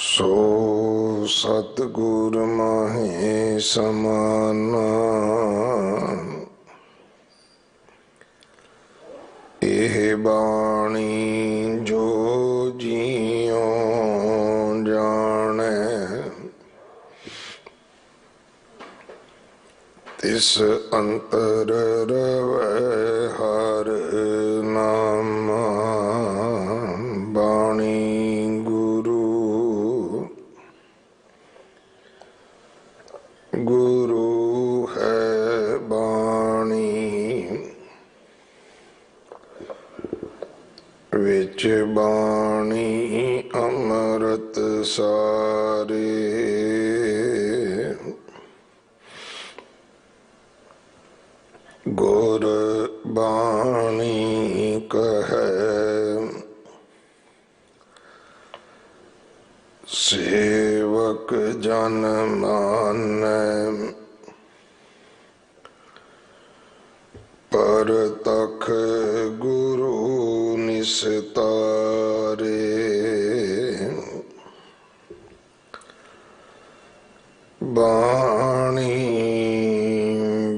सो सतगुर माहे समाना एह बाणी जो जियो जाने तिस अंतर रवै हर नामा बाणी गुरु है बाणी विच बाणी अमृत सारे गुर बाणी कहे सेवक जन मानै पर तख गुरु निस्तारे बाणी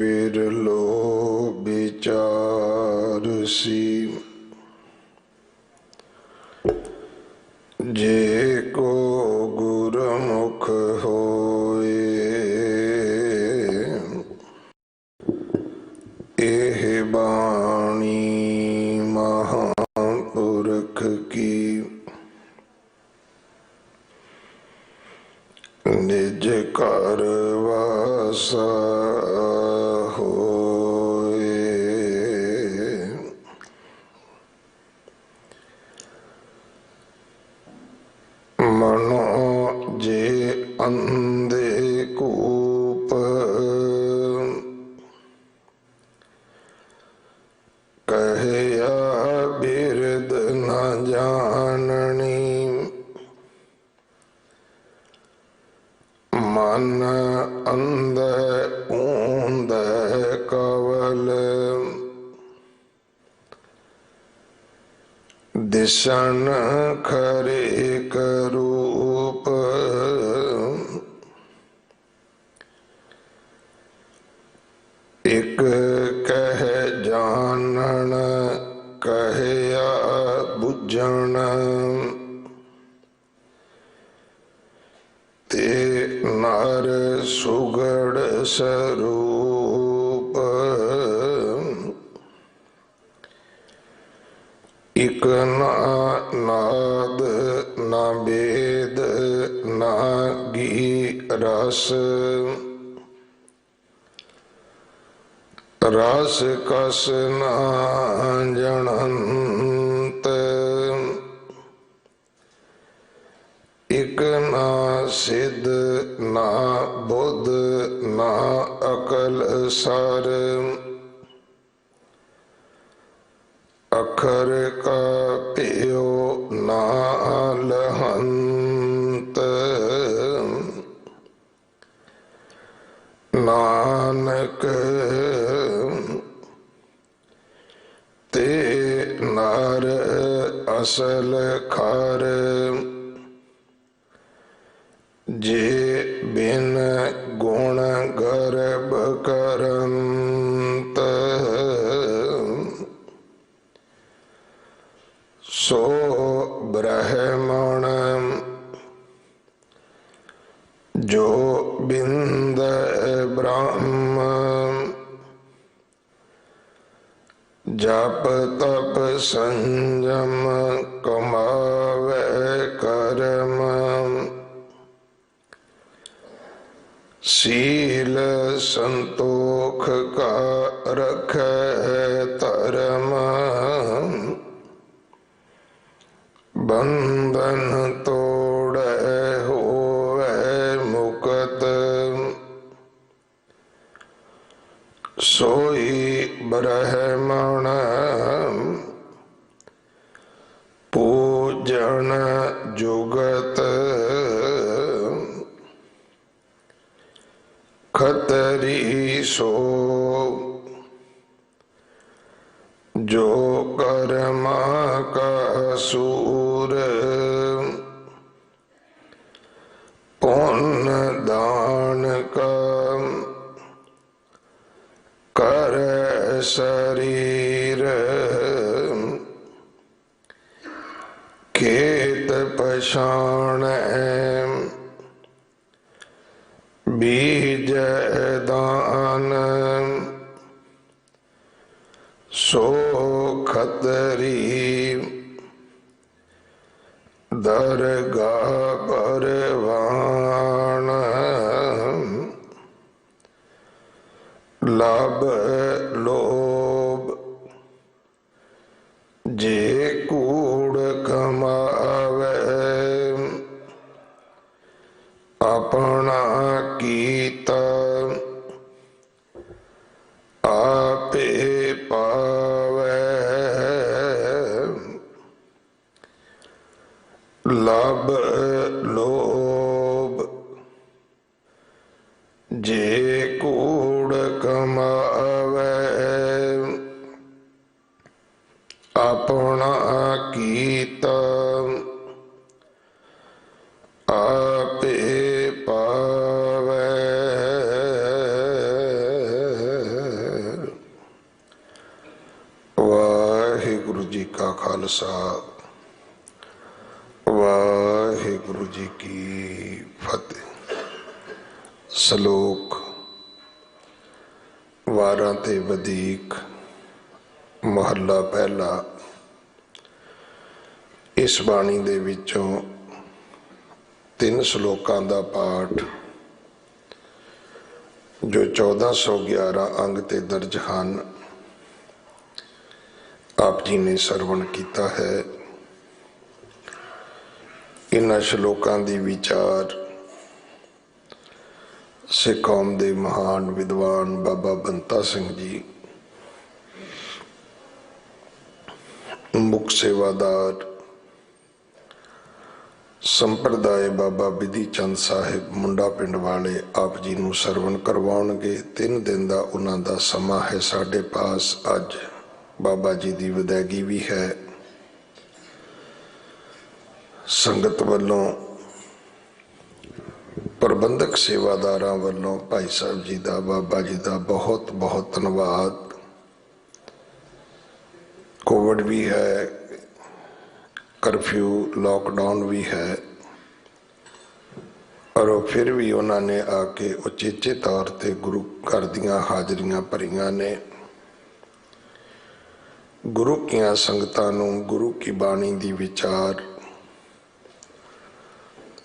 बिरलो विचारसी जे को गुरमुख होए एह बाणी महापुरख की निज कर वासा होए मनो जे अंधे कूप कहया बिरद न जाननी मन अंध ऊंद कवल दिशन खरे करूप एक कह जानन कहया बुझन ते नर सुगड़ स्वरूप इक ना नाद ना वेद ना गी रस रस कस ना जनंत इक ना सिद्ध ना बुद्ध ना अकल सार अखर का पियो ना लहंत नानक ते नार असल खार जे बिन गुण गर्भ करंत सो ब्रह्मण जो बिंद ब्रह्म जप तप संयम कमावे कर्म शील संतोख का रखे धर्म बंधन तोड़े होवे मुक्त सोई ब्रह्मण पूजन जुगत खतरी सो जो कर्मा का सूर पछाणै बीज दान सो खतरी दरगाह परवान लाभ लोभ जे कूड़ कमावे अपना कीता आपे पावे लाभ लोभ जे कूड़ कमावे अपना कीता आपे पावे। वाहिगुरु जी का खालसा वाहिगुरु जी की फतेह। सलोक वारां ते वधीक महला पहला। इस बाणी दे विचों 3 श्लोकां दा पाठ जो 1411 अंग ते दर्ज हैं आप जी ने सरवण किया है। इन्हां श्लोकां दी विचार सिख कौम दे महान विद्वान बाबा बंता सिंह जी, मुख सेवादार संप्रदाय बाबा बिधि चंद साहिब मुंडा पिंड वाले आप जी नूं सरवण करवाउणगे। 3 दिन का उन्हां दा समा है। साडे पास अज बाबा जी की विदायगी भी है। संगत वालों प्रबंधक सेवादारां वालों भाई साहब जी का बाबा जी का बहुत बहुत धन्यवाद। कोविड भी है, कर्फ्यू लॉकडाउन भी है और फिर भी उन्होंने आके उचेचे तौर पर गुरु घर दियां हाजरियां भरियां ने। गुरु कियां संगतां नूं गुरु की बाणी दी विचार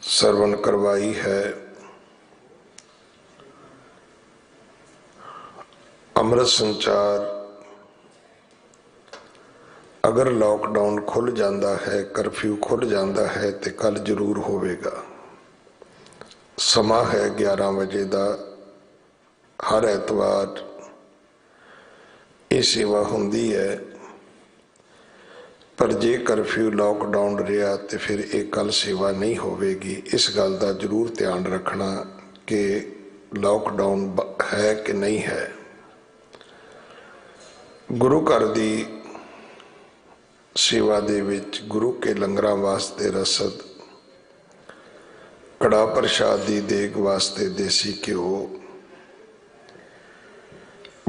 सरवण करवाई है। अमृत संचार अगर लॉकडाउन खुल जाता है, कर्फ्यू खुल जाता है तो कल जरूर होवेगा। समा है 11 बजे का। हर एतवार ये सेवा होंदी है, पर जे कर्फ्यू लॉकडाउन रहा तो फिर एक कल सेवा नहीं होवेगी। इस गल का जरूर ध्यान रखना कि लॉकडाउन है कि नहीं है। गुरु घर की सेवा दे विच गुरु के लंगरां वास्ते रसद, कड़ा प्रसाद की देग वास्ते देसी घ्यो,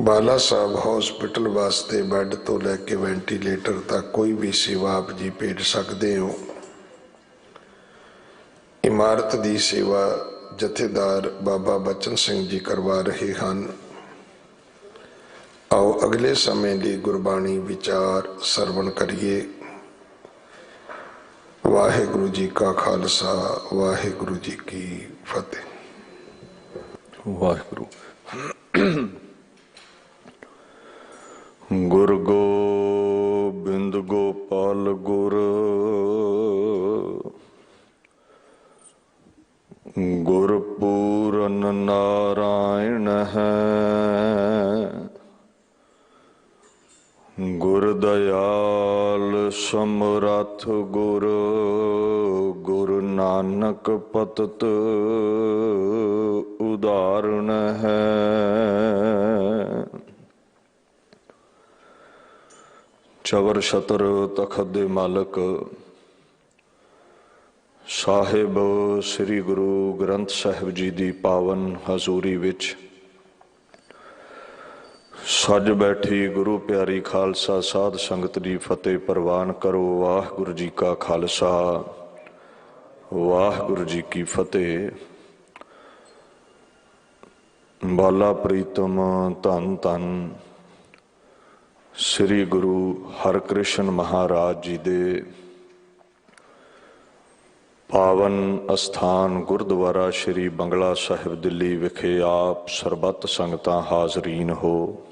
बाला साहब हॉस्पिटल वास्ते बैड तो लैके वेंटीलेटर तक कोई भी सेवा आप जी भेज सकते हो। इमारत की सेवा जथेदार बाबा बचन सिंह जी करवा रहे हैं। आओ अगले समय लिए गुरबाणी विचार सरवण करिए। वाहिगुरु जी का खालसा वाहिगुरु जी की फतेह। वाहिगुरु। गुर गोबिंद गोपाल गुर गुरपूरन नारायण है। गुर दयाल समरथ गुर गुरु नानक पतत उदाहरण है। चवर छतर तखत दे मालक साहिब श्री गुरु ग्रंथ साहिब जी की पावन हजूरी विच सज बैठी गुरु प्यारी खालसा साध संगत की फतेह प्रवान करो। वाहिगुरु जी का खालसा ਵਾਹਿਗੁਰੂ ਜੀ ਕੀ ਫਤਿਹ। ਬਾਲਾ ਪ੍ਰੀਤਮ ਧੰਨ ਧੰਨ ਸ੍ਰੀ ਗੁਰੂ ਹਰਿਕ੍ਰਿਸ਼ਨ ਮਹਾਰਾਜ ਜੀ ਦੇ ਪਾਵਨ ਅਸਥਾਨ ਗੁਰਦੁਆਰਾ ਸ੍ਰੀ ਬੰਗਲਾ ਸਾਹਿਬ ਦਿੱਲੀ ਵਿਖੇ ਆਪ ਸਰਬੱਤ ਸੰਗਤਾਂ ਹਾਜ਼ਰੀਨ ਹੋ।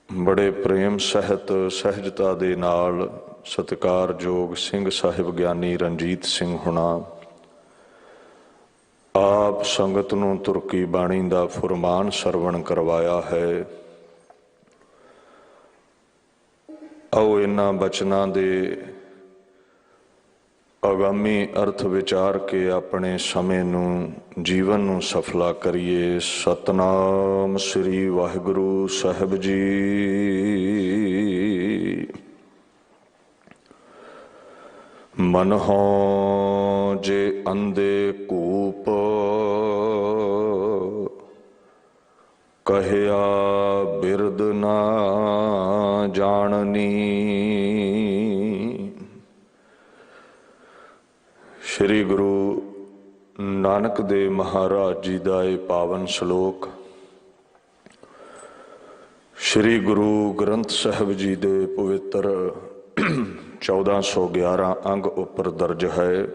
ਬੜੇ ਪ੍ਰੇਮ ਸਹਿਤ ਸਹਿਜਤਾ ਦੇ ਨਾਲ ਸਤਿਕਾਰਯੋਗ ਸਿੰਘ ਸਾਹਿਬ ਗਿਆਨੀ ਰਣਜੀਤ ਸਿੰਘ ਹੁਣਾ ਆਪ ਸੰਗਤ ਨੂੰ ਤੁਰਕੀ ਬਾਣੀ ਦਾ ਫੁਰਮਾਨ ਸਰਵਣ ਕਰਵਾਇਆ ਹੈ। ਆਓ ਇਹਨਾਂ ਬਚਨਾਂ ਦੇ ਆਗਾਮੀ ਅਰਥ ਵਿਚਾਰ ਕੇ ਆਪਣੇ ਸਮੇਂ ਨੂੰ ਜੀਵਨ ਨੂੰ ਸਫਲਾ ਕਰੀਏ। ਸਤਨਾਮ ਸ੍ਰੀ ਵਾਹਿਗੁਰੂ ਸਾਹਿਬ ਜੀ। ਮਨ ਹੋ ਜੇ ਅੰਧੇ ਕੂਪ ਕਹਿਆ ਬਿਰਦ ਨਾ ਜਾਣਨੀ। ਸ਼੍ਰੀ ਗੁਰੂ ਨਾਨਕ ਦੇਵ ਮਹਾਰਾਜ ਜੀ ਦਾ ਇਹ ਪਾਵਨ ਸ਼ਲੋਕ ਸ਼੍ਰੀ ਗੁਰੂ ਗ੍ਰੰਥ ਸਾਹਿਬ ਜੀ ਦੇ ਪਵਿੱਤਰ 1411 ਅੰਗ ਉੱਪਰ ਦਰਜ ਹੈ।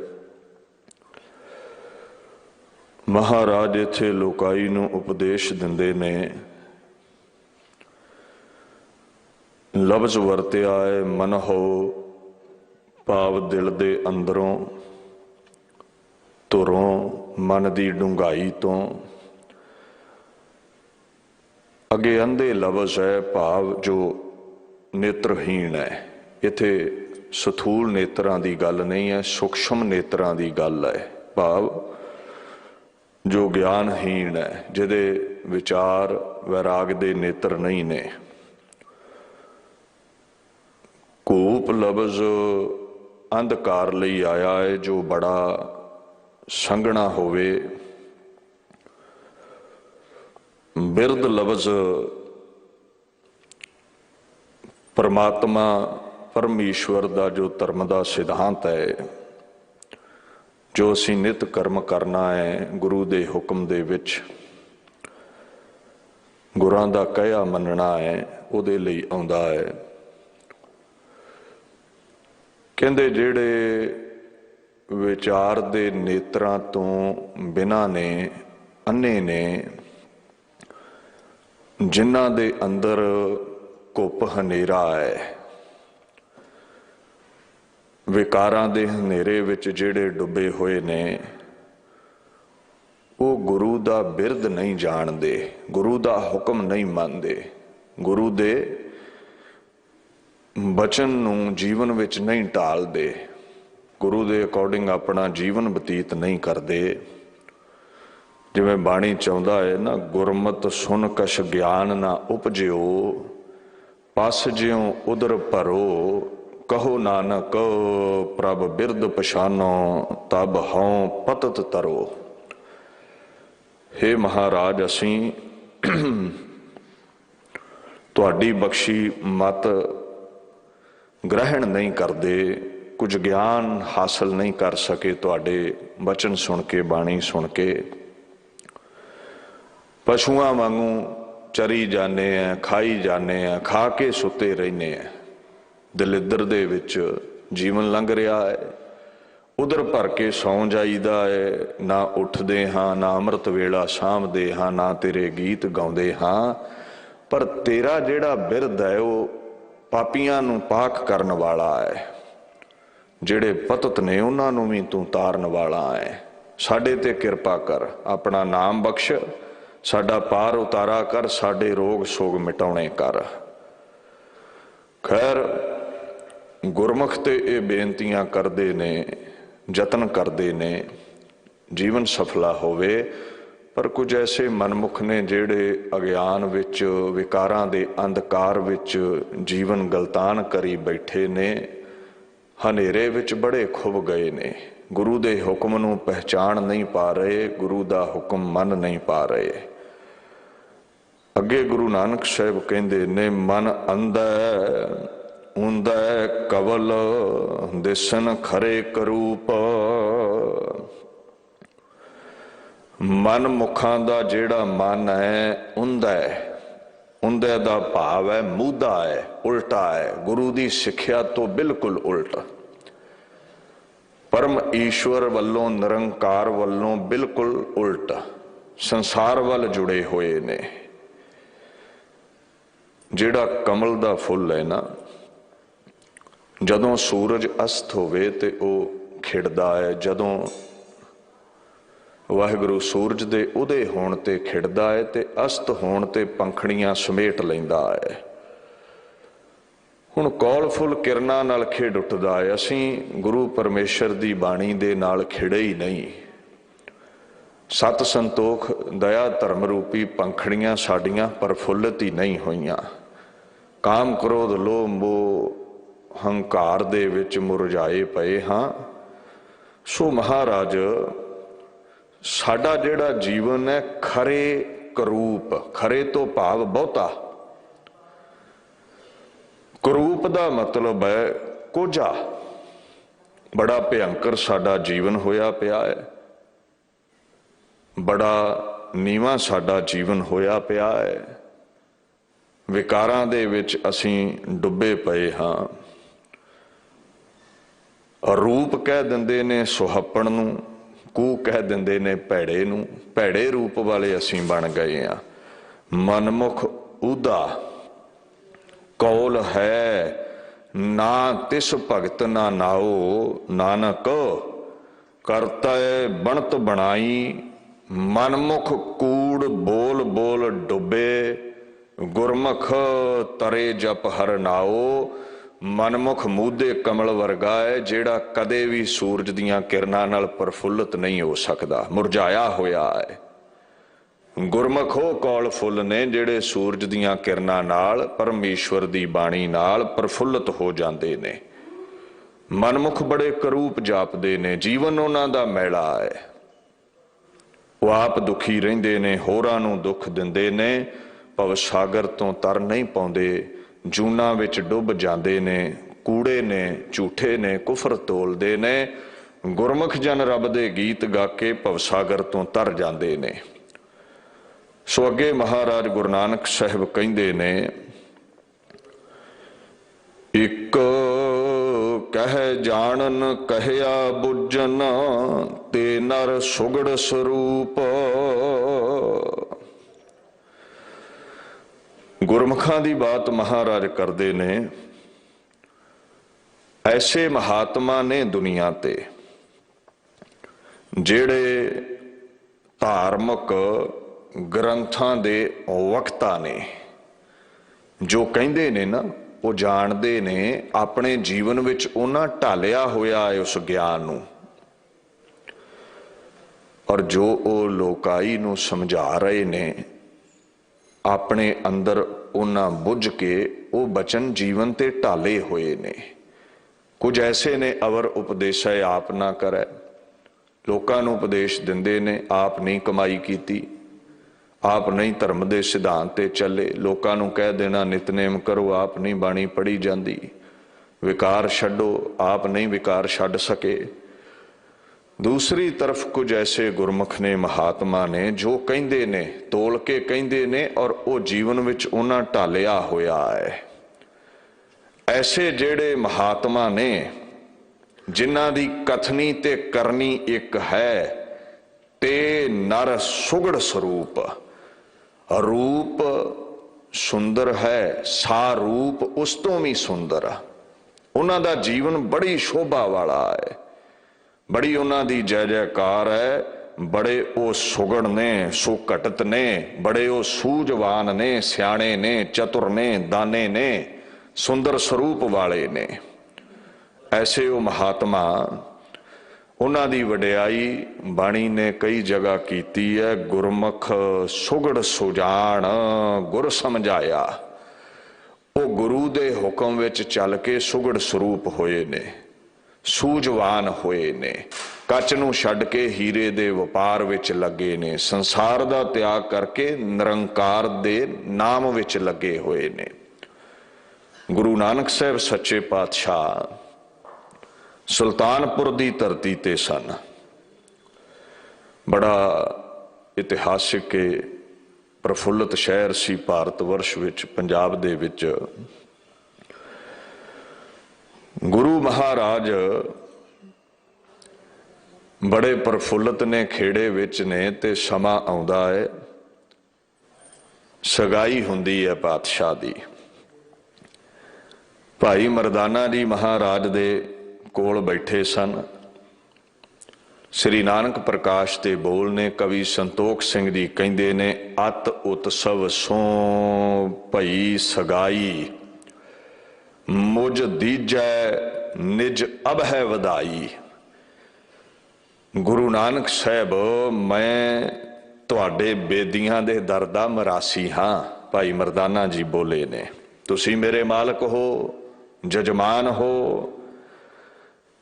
ਮਹਾਰਾਜ ਇੱਥੇ ਲੋਕਾਈ ਨੂੰ ਉਪਦੇਸ਼ ਦਿੰਦੇ ਨੇ। ਲਫ਼ਜ਼ ਵਰਤਿਆ ਹੈ ਮਨ ਹੋ, ਭਾਵ ਦਿਲ ਦੇ ਅੰਦਰੋਂ, ਧੁਰੋਂ, ਮਨ ਦੀ ਡੂੰਘਾਈ ਤੋਂ। ਅੱਗੇ ਅੰਧੇ ਲਫ਼ਜ਼ ਹੈ, ਭਾਵ ਜੋ ਨੇਤਰਹੀਣ ਹੈ। ਇੱਥੇ ਸਥੂਲ ਨੇਤਰਾਂ ਦੀ ਗੱਲ ਨਹੀਂ ਹੈ, ਸੂਖਸ਼ਮ ਨੇਤਰਾਂ ਦੀ ਗੱਲ ਹੈ। ਭਾਵ ਜੋ ਗਿਆਨਹੀਣ ਹੈ, ਜਿਹਦੇ ਵਿਚਾਰ ਵੈਰਾਗ ਦੇ ਨੇਤਰ ਨਹੀਂ ਨੇ। ਕੂਪ ਲਫ਼ਜ਼ ਅੰਧਕਾਰ ਲਈ ਆਇਆ ਹੈ, ਜੋ ਬੜਾ ਸੰਘਣਾ ਹੋਵੇ। ਬਿਰਦ ਲਫ਼ਜ਼ ਪਰਮਾਤਮਾ ਪਰਮੇਸ਼ਵਰ ਦਾ ਜੋ ਧਰਮ ਦਾ ਸਿਧਾਂਤ ਹੈ, ਜੋ ਅਸੀਂ ਨਿਤ ਕਰਮ ਕਰਨਾ ਹੈ ਗੁਰੂ ਦੇ ਹੁਕਮ ਦੇ ਵਿੱਚ, ਗੁਰਾਂ ਦਾ ਕਹਿਆ ਮੰਨਣਾ ਹੈ, ਉਹਦੇ ਲਈ ਆਉਂਦਾ ਹੈ। ਕਹਿੰਦੇ ਜਿਹੜੇ ਵਿਚਾਰ ਦੇ ਨੇਤਰਾਂ ਤੋਂ ਬਿਨਾਂ ਨੇ, ਅੰਨੇ ਨੇ, ਜਿਨ੍ਹਾਂ ਦੇ ਅੰਦਰ ਘੁੱਪ ਹਨੇਰਾ ਹੈ, ਵਿਕਾਰਾਂ ਦੇ ਹਨੇਰੇ ਵਿੱਚ ਜਿਹੜੇ ਡੁੱਬੇ ਹੋਏ ਨੇ, ਉਹ ਗੁਰੂ ਦਾ ਬਿਰਦ ਨਹੀਂ ਜਾਣਦੇ, ਗੁਰੂ ਦਾ ਹੁਕਮ ਨਹੀਂ ਮੰਨਦੇ, ਗੁਰੂ ਦੇ ਬਚਨ ਨੂੰ ਜੀਵਨ ਵਿੱਚ ਨਹੀਂ ਢਾਲਦੇ, ਗੁਰੂ ਦੇ ਅਕੋਰਡਿੰਗ ਆਪਣਾ ਜੀਵਨ ਬਤੀਤ ਨਹੀਂ ਕਰਦੇ। ਜਿਵੇਂ ਬਾਣੀ ਚਾਹੁੰਦਾ ਹੈ ਨਾ, ਗੁਰਮਤਿ ਸੁਨ ਕਛ ਗਿਆਨ ਨਾ ਉਪਜਿਓ, ਪਸ ਜਿਉ ਉਦਰ ਭਰੋ, ਕਹੋ ਨਾਨਕ ਪ੍ਰਭ ਬਿਰਦ ਪਛਾਨੋ, ਤਬ ਹਉ ਪਤਤ ਤਰੋ। ਹੇ ਮਹਾਰਾਜ, ਅਸੀਂ ਤੁਹਾਡੀ ਬਖਸ਼ੀ ਮਤ ਗ੍ਰਹਿਣ ਨਹੀਂ ਕਰਦੇ, ਕੁਝ ਗਿਆਨ ਹਾਸਲ ਨਹੀਂ ਕਰ ਸਕੇ ਤੁਹਾਡੇ ਬਚਨ ਸੁਣ ਕੇ, ਬਾਣੀ ਸੁਣ ਕੇ। ਪਸ਼ੂਆਂ ਵਾਂਗੂ ਚਰੀ ਜਾਂਦੇ ਆ, ਖਾਈ ਜਾਂਦੇ ਆ, ਖਾ ਕੇ ਸੁੱਤੇ ਰਹਿੰਦੇ ਆ। ਦਲਿੱਦਰ ਦੇ ਵਿੱਚ ਜੀਵਨ ਲੰਘ ਰਿਹਾ ਹੈ। ਉਧਰ ਭਰ ਕੇ ਸੌਂ ਜਾਈਦਾ ਹੈ, ਨਾ ਉੱਠਦੇ ਹਾਂ, ਨਾ ਅੰਮ੍ਰਿਤ ਵੇਲਾ ਸਾਂਭਦੇ ਹਾਂ, ਨਾ ਤੇਰੇ ਗੀਤ ਗਾਉਂਦੇ ਹਾਂ। ਪਰ ਤੇਰਾ ਜਿਹੜਾ ਬਿਰਦ ਹੈ ਉਹ ਪਾਪੀਆਂ ਨੂੰ ਪਾਕ ਕਰਨ ਵਾਲਾ ਹੈ। ਜਿਹੜੇ ਪਤਤ ਨੇ ਉਹਨਾਂ ਨੂੰ ਵੀ ਤੂੰ ਤਾਰਨ ਵਾਲਾ ਹੈ। ਸਾਡੇ ਤੇ ਕਿਰਪਾ ਕਰ, ਆਪਣਾ ਨਾਮ ਬਖਸ਼, ਸਾਡਾ ਪਾਰ ਉਤਾਰਾ ਕਰ, ਸਾਡੇ ਰੋਗ ਸੋਗ ਮਿਟਾਉਣੇ ਕਰ। ਖੈਰ, ਗੁਰਮੁਖ ਤੇ ਇਹ ਬੇਨਤੀਆਂ ਕਰਦੇ ਨੇ, ਯਤਨ ਕਰਦੇ ਨੇ ਜੀਵਨ ਸਫਲਾ ਹੋਵੇ। ਪਰ ਕੁਝ ਐਸੇ ਮਨਮੁਖ ਨੇ ਜਿਹੜੇ ਅਗਿਆਨ ਵਿੱਚ, ਵਿਕਾਰਾਂ ਦੇ ਅੰਧਕਾਰ ਵਿੱਚ ਜੀਵਨ ਗਲਤਾਨ ਕਰੀ ਬੈਠੇ ਨੇ, ਹਨੇਰੇ ਵਿੱਚ ਬੜੇ ਖੁੱਭ ਗਏ ਨੇ, ਗੁਰੂ ਦੇ ਹੁਕਮ ਨੂੰ ਪਹਿਚਾਣ ਨਹੀਂ ਪਾ ਰਹੇ, ਗੁਰੂ ਦਾ ਹੁਕਮ ਮੰਨ ਨਹੀਂ ਪਾ ਰਹੇ। ਅੱਗੇ ਗੁਰੂ ਨਾਨਕ ਸਾਹਿਬ ਕਹਿੰਦੇ ਨੇ, ਮਨ ਅੰਧਾ ਉਂਦੈ ਕਵਲ ਦਿਸਨ ਖਰੇ ਕਰੂਪ। ਮਨ ਮੁਖਾਂ ਦਾ ਜਿਹੜਾ ਮਨ ਹੈ ਉਂਦਾ ਹੈ, ਉਂਦੇ ਦਾ ਭਾਵ ਹੈ ਮੂਧਾ ਹੈ, ਉਲਟਾ ਹੈ, ਗੁਰੂ ਦੀ ਸਿੱਖਿਆ ਤੋਂ ਬਿਲਕੁਲ ਉਲਟ। ਪਰਮ ਈਸ਼ਵਰ ਵੱਲੋਂ, ਨਿਰੰਕਾਰ ਵੱਲੋਂ ਬਿਲਕੁਲ ਉਲਟ, ਸੰਸਾਰ ਵੱਲ ਜੁੜੇ ਹੋਏ ਨੇ। ਜਿਹੜਾ ਕਮਲ ਦਾ ਫੁੱਲ ਹੈ ਨਾ, ਜਦੋਂ ਸੂਰਜ ਅਸਤ ਹੋਵੇ ਤੇ ਉਹ ਖਿੜਦਾ ਹੈ, ਜਦੋਂ ਵਾਹਿਗੁਰੂ ਸੂਰਜ ਦੇ ਉਦੇ ਹੋਣ ਤੇ ਖਿੜਦਾ ਹੈ ਤੇ ਅਸਤ ਹੋਣ ਤੇ ਪੰਖੜੀਆਂ ਸਮੇਟ ਲੈਂਦਾ ਹੈ। ਹੁਣ ਕੌਲ ਫੁੱਲ ਕਿਰਨਾਂ ਨਾਲ ਖਿੜ ਉੱਠਦਾ ਹੈ। ਅਸੀਂ ਗੁਰੂ ਪਰਮੇਸ਼ਰ ਦੀ ਬਾਣੀ ਦੇ ਨਾਲ ਖਿੜੇ ਹੀ ਨਹੀਂ। ਸਤ ਸੰਤੋਖ ਦਇਆ ਧਰਮ ਰੂਪੀ ਪੰਖੜੀਆਂ ਸਾਡੀਆਂ ਪ੍ਰਫੁੱਲਤ ਹੀ ਨਹੀਂ ਹੋਈਆਂ। ਕਾਮ ਕ੍ਰੋਧ ਲੋਭ ਮੋਹ ਹੰਕਾਰ ਦੇ ਵਿੱਚ ਮੁਰਝਾਏ ਪਏ ਹਾਂ। ਸੋ ਮਹਾਰਾਜ, ਸਾਡਾ ਜਿਹੜਾ ਜੀਵਨ ਹੈ ਖਰੇ ਕਰੂਪ, ਖਰੇ ਤੋਂ ਭਾਵ ਬਹੁਤਾ, ਕਰੂਪ ਦਾ ਮਤਲਬ ਹੈ ਕੋਝਾ, ਬੜਾ ਭਿਅੰਕਰ ਸਾਡਾ ਜੀਵਨ ਹੋਇਆ ਪਿਆ ਹੈ, ਬੜਾ ਨੀਵਾਂ ਸਾਡਾ ਜੀਵਨ ਹੋਇਆ ਪਿਆ ਹੈ। ਵਿਕਾਰਾਂ ਦੇ ਵਿੱਚ ਅਸੀਂ ਡੁੱਬੇ ਪਏ ਹਾਂ। ਰੂਪ ਕਹਿ ਦਿੰਦੇ ਨੇ ਸੁਹੱਪਣ ਨੂੰ, ਕੂ ਕਹਿ ਦਿੰਦੇ ਨੇ ਭੈੜੇ ਨੂੰ। ਭੈੜੇ ਰੂਪ ਵਾਲੇ ਅਸੀਂ ਬਣ ਗਏ ਹਾਂ। ਮਨਮੁਖ ਊਦਾ ਕੌਲ ਹੈ, ਨਾ ਤਿਸ ਭਗਤ ਨਾ ਨਾਓ, ਨਾਨਕ ਕਰਤਾ ਬਣਤ ਬਣਾਈ। ਮਨਮੁਖ ਕੂੜ ਬੋਲ ਬੋਲ ਡੁੱਬੇ, ਗੁਰਮੁਖ ਤਰੇ ਜਪ ਹਰ ਨਾਓ। ਮਨਮੁਖ ਮੂਧੇ ਕਮਲ ਵਰਗਾ ਹੈ, ਜਿਹੜਾ ਕਦੇ ਵੀ ਸੂਰਜ ਦੀਆਂ ਕਿਰਨਾਂ ਨਾਲ ਪ੍ਰਫੁੱਲਤ ਨਹੀਂ ਹੋ ਸਕਦਾ, ਮੁਰਝਾਇਆ ਹੋਇਆ ਹੈ। ਗੁਰਮੁਖ ਉਹ ਕੌਲ ਫੁੱਲ ਨੇ ਜਿਹੜੇ ਸੂਰਜ ਦੀਆਂ ਕਿਰਨਾਂ ਨਾਲ, ਪਰਮੇਸ਼ਵਰ ਦੀ ਬਾਣੀ ਨਾਲ ਪ੍ਰਫੁੱਲਤ ਹੋ ਜਾਂਦੇ ਨੇ। ਮਨਮੁਖ ਬੜੇ ਕਰੂਪ ਜਾਪਦੇ ਨੇ, ਜੀਵਨ ਉਹਨਾਂ ਦਾ ਮੈਲਾ ਹੈ। ਉਹ ਆਪ ਦੁਖੀ ਰਹਿੰਦੇ ਨੇ, ਹੋਰਾਂ ਨੂੰ ਦੁੱਖ ਦਿੰਦੇ ਨੇ, ਭਵ ਸਾਗਰ ਤੋਂ ਤਰ ਨਹੀਂ ਪਾਉਂਦੇ, ਜੂਨਾਂ ਵਿੱਚ ਡੁੱਬ ਜਾਂਦੇ ਨੇ, ਕੂੜੇ ਨੇ, ਝੂਠੇ ਨੇ, ਕੁਫਰ ਤੋਲਦੇ ਨੇ। ਗੁਰਮੁਖ ਜਨ ਰੱਬ ਦੇ ਗੀਤ ਗਾ ਕੇ ਭਵ ਸਾਗਰ ਤੋਂ ਤਰ ਜਾਂਦੇ ਨੇ। ਸੋ ਅੱਗੇ ਮਹਾਰਾਜ ਗੁਰੂ ਨਾਨਕ ਸਾਹਿਬ ਕਹਿੰਦੇ ਨੇ, ਇੱਕ ਕਹਿ ਜਾਣਨ ਕਹਿਆ ਬੁੱਝਨ, ਤੇ ਨਰ ਸੁਗੜ ਸਰੂਪ। ਗੁਰਮੁਖਾਂ ਦੀ ਬਾਤ ਮਹਾਰਾਜ ਕਰਦੇ ਨੇ। ਐਸੇ ਮਹਾਤਮਾ ਨੇ ਦੁਨੀਆ ਤੇ, ਜਿਹੜੇ ਧਾਰਮਿਕ ਗ੍ਰੰਥਾਂ ਦੇ ਵਕਤਾ ਨੇ, ਜੋ ਕਹਿੰਦੇ ਨੇ ਨਾ ਉਹ ਜਾਣਦੇ ਨੇ, ਆਪਣੇ ਜੀਵਨ ਵਿੱਚ ਉਹਨਾਂ ਢਾਲਿਆ ਹੋਇਆ ਹੈ ਉਸ ਗਿਆਨ ਨੂੰ। ਔਰ ਜੋ ਉਹ ਲੋਕਾਈ ਨੂੰ ਸਮਝਾ ਰਹੇ ਨੇ, ਆਪਣੇ ਅੰਦਰ ਉਹਨਾਂ ਬੁੱਝ ਕੇ ਉਹ ਬਚਨ ਜੀਵਨ ਤੇ ਢਾਲੇ ਹੋਏ ਨੇ। ਕੁਝ ਐਸੇ ਨੇ ਅਵਰ ਉਪਦੇਸ਼ੈ ਆਪ ਨਾ ਕਰੈ, ਲੋਕਾਂ ਨੂੰ ਉਪਦੇਸ਼ ਦਿੰਦੇ ਨੇ, ਆਪ ਨਹੀਂ ਕਮਾਈ ਕੀਤੀ, ਆਪ ਨਹੀਂ ਧਰਮ ਦੇ ਸਿਧਾਂਤ ਤੇ ਚੱਲੇ। ਲੋਕਾਂ ਨੂੰ ਕਹਿ ਦੇਣਾ ਨਿਤਨੇਮ ਕਰੋ, ਆਪ ਨਹੀਂ ਬਾਣੀ ਪੜ੍ਹੀ ਜਾਂਦੀ। ਵਿਕਾਰ ਛੱਡੋ, ਆਪ ਨਹੀਂ ਵਿਕਾਰ ਛੱਡ ਸਕੇ। ਦੂਸਰੀ ਤਰਫ ਕੁਝ ਐਸੇ ਗੁਰਮੁਖ ਨੇ, ਮਹਾਤਮਾ ਨੇ, ਜੋ ਕਹਿੰਦੇ ਨੇ, ਤੋਲ ਕੇ ਕਹਿੰਦੇ ਨੇ, ਔਰ ਉਹ ਜੀਵਨ ਵਿੱਚ ਉਹਨਾਂ ਢਾਲਿਆ ਹੋਇਆ ਹੈ। ਐਸੇ ਜਿਹੜੇ ਮਹਾਤਮਾ ਨੇ, ਜਿਨ੍ਹਾਂ ਦੀ ਕਥਨੀ ਤੇ ਕਰਨੀ ਇੱਕ ਹੈ, ਤੇ ਨਰ ਸੁਗੜ ਸਰੂਪ। ਰੂਪ ਸੁੰਦਰ ਹੈ, ਸਾ ਰੂਪ ਉਸ ਤੋਂ ਵੀ ਸੁੰਦਰ ਆ। ਉਹਨਾਂ ਦਾ ਜੀਵਨ ਬੜੀ ਸ਼ੋਭਾ ਵਾਲਾ ਹੈ, ਬੜੀ ਉਹਨਾਂ ਦੀ ਜੈ ਜੈਕਾਰ ਹੈ। ਬੜੇ ਉਹ ਸੁਗੜ ਨੇ, ਸੁਘਟਤ ਨੇ, ਬੜੇ ਉਹ ਸੂਝਵਾਨ ਨੇ, ਸਿਆਣੇ ਨੇ, ਚਤੁਰ ਨੇ, ਦਾਨੇ ਨੇ, ਸੁੰਦਰ ਸਰੂਪ ਵਾਲੇ ਨੇ। ਐਸੇ ਉਹ ਮਹਾਤਮਾ, ਉਹਨਾਂ ਦੀ ਵਡਿਆਈ ਬਾਣੀ ਨੇ ਕਈ ਜਗ੍ਹਾ ਕੀਤੀ ਹੈ। ਗੁਰਮੁਖ ਸੁਗੜ ਸੁਜਾਨ ਗੁਰ ਸਮਝਾਇਆ। ਉਹ ਗੁਰੂ ਦੇ ਹੁਕਮ ਵਿੱਚ ਚੱਲ ਕੇ ਸੁਗੜ ਸਰੂਪ ਹੋਏ ਨੇ, ਸੂਝਵਾਨ ਹੋਏ ਨੇ। ਕੱਚ ਨੂੰ ਛੱਡ ਕੇ ਹੀਰੇ ਦੇ ਵਪਾਰ ਵਿੱਚ ਲੱਗੇ ਨੇ, ਸੰਸਾਰ ਦਾ ਤਿਆਗ ਕਰਕੇ ਨਿਰੰਕਾਰ ਦੇ ਨਾਮ ਵਿੱਚ ਲੱਗੇ ਹੋਏ ਨੇ। गुरु नानक साहब सच्चे पातशाह सुल्तानपुर की धरती ते सन। बड़ा इतिहासिक के प्रफुल्लित शहर सी भारत वर्ष विच, पंजाब दे विच। गुरु महाराज बड़े प्रफुल्लित ने, खेड़े विच ने, ते समा आउंदा है, सगाई हुंदी है पातशाह दी। भाई मरदाना जी महाराज दे कोल बैठे सन। श्री नानक प्रकाश के बोल ने कवि संतोख सिंह जी कहंदे ने, अत उत्सव सो भई सगाई, मुझ दीजै निज अब है वधाई। गुरु नानक साहब, मैं तुहाडे बेदियां दे दर दा मरासी हाँ। भाई मरदाना जी बोले ने, तुसी मेरे मालक हो, जजमान हो,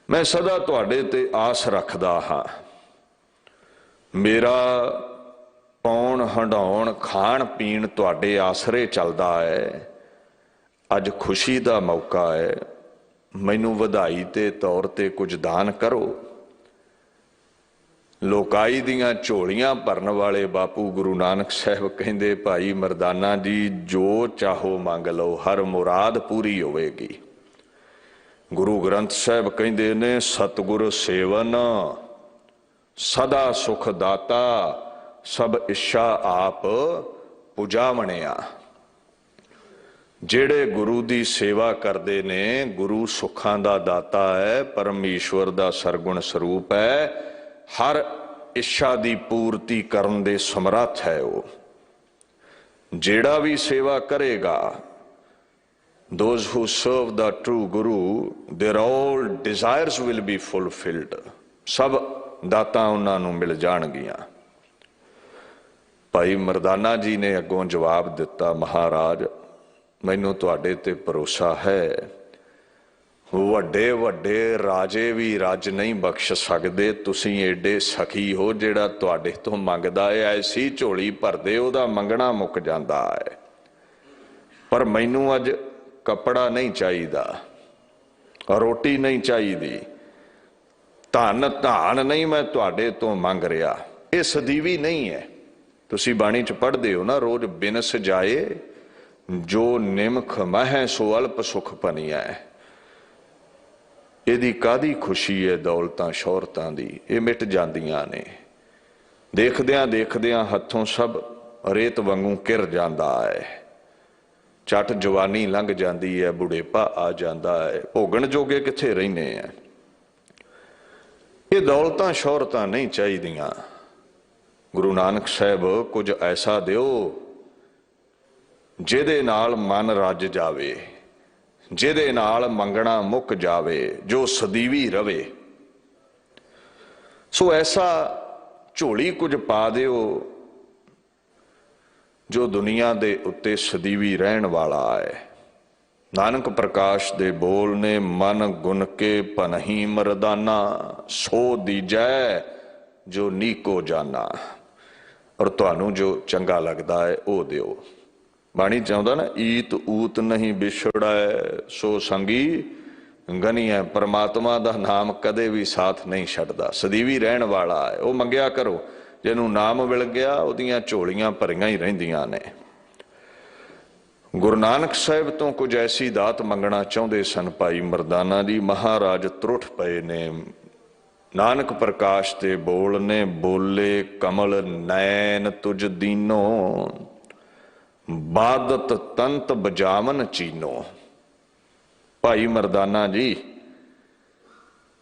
मैं सदा तुहाडे ते आस रखदा हाँ। मेरा पौण हंडाउण खाण पीण तुहाडे आसरे चलदा है। अज खुशी दा मौका है, मैनू वधाई ते तौर ते कुछ दान करो। लोकाई दियां झोलियां भरन वाले बापू गुरु नानक साहब कहंदे, भाई मरदाना जी जो चाहो मंग लो, हर मुराद पूरी होवेगी। गुरु ग्रंथ साहब कहंदे ने, सतगुर सेवन सदा सुख दाता, सब इच्छा आप पुजावणिया। जेड़े गुरु दी सेवा करते ने, गुरु सुखां दा दाता है, परमेश्वर दा सरगुण स्वरूप है, हर इच्छा दी पूर्ति करन दे समर्थ है। वो जेड़ा भी सेवा करेगा, those who serve the true Guru, their all desires will be fulfilled। सब दाता उन्होंने मिल जाणगियां। भाई मरदाना जी ने अगों जवाब दिता, महाराज मैनू तुहाडे ते भरोसा है, वड्डे वड्डे राजे भी रज नहीं बख्श सकते, तुसीं एडे सखी हो, जिहड़ा तुहाडे तो मंगदा है ऐसी झोली भरदे ओहदा मंगना मुक जांदा है। पर मैनू अज कपड़ा नहीं चाहिदा, रोटी नहीं चाहिदी, धन धान नहीं मैं तुहाडे तो मंग रहा। ये सदीवी नहीं है। तुसी बाणी च पढ़दे हो ना, रोज बिनस जाए जो निमख मह सो अल्प सुख पनिया है। इहदी कादी खुशी है दौलतां शोहरतां दी, ये मिट जांदियां ने। देखदियां देखदियां हथों सब रेत वांगू किर जांदा है। झट जवानी लंघ जाती है, बुढ़ेपा आ जाता है, भोगण जोगे किथे रहिने हैं। ये दौलतां शोहरतां नहीं चाहिदियां। गुरु नानक साहब कुछ ऐसा दिओ जिहदे नाल मन रज जावे, जिहदे नाल मंगना मुक जावे, जो सदीवी रवे। सो ऐसा झोली कुछ पा दिओ जो दुनिया दे उत्ते सदीवी रहन वाला है। नानक प्रकाश दे बोल ने, मन गुन के पनही मरदाना, सो दीजै जो नीको जाना। और तुहानू जो चंगा लगता है वो दिओ। बाणी चाहता ना, ईत ऊत नहीं बिछड़ा सो संगी गनी है। परमात्मा दा नाम कदे भी साथ नहीं छड्डदा, सदीवी रहन वाला है। वो मंगया करो, जिन्हों नाम मिल गया उहदियां झोलियां भरियां ही रहिंदियां ने। गुरु नानक साहब तो कुछ ऐसी दात मंगना चाहते सन भाई मरदाना जी महाराज। त्रुठ पे ने। नानक प्रकाश ते बोल ने, बोले कमल नैन तुझ दीनो, बादत तंत बजावन चीनो। भाई मरदाना जी,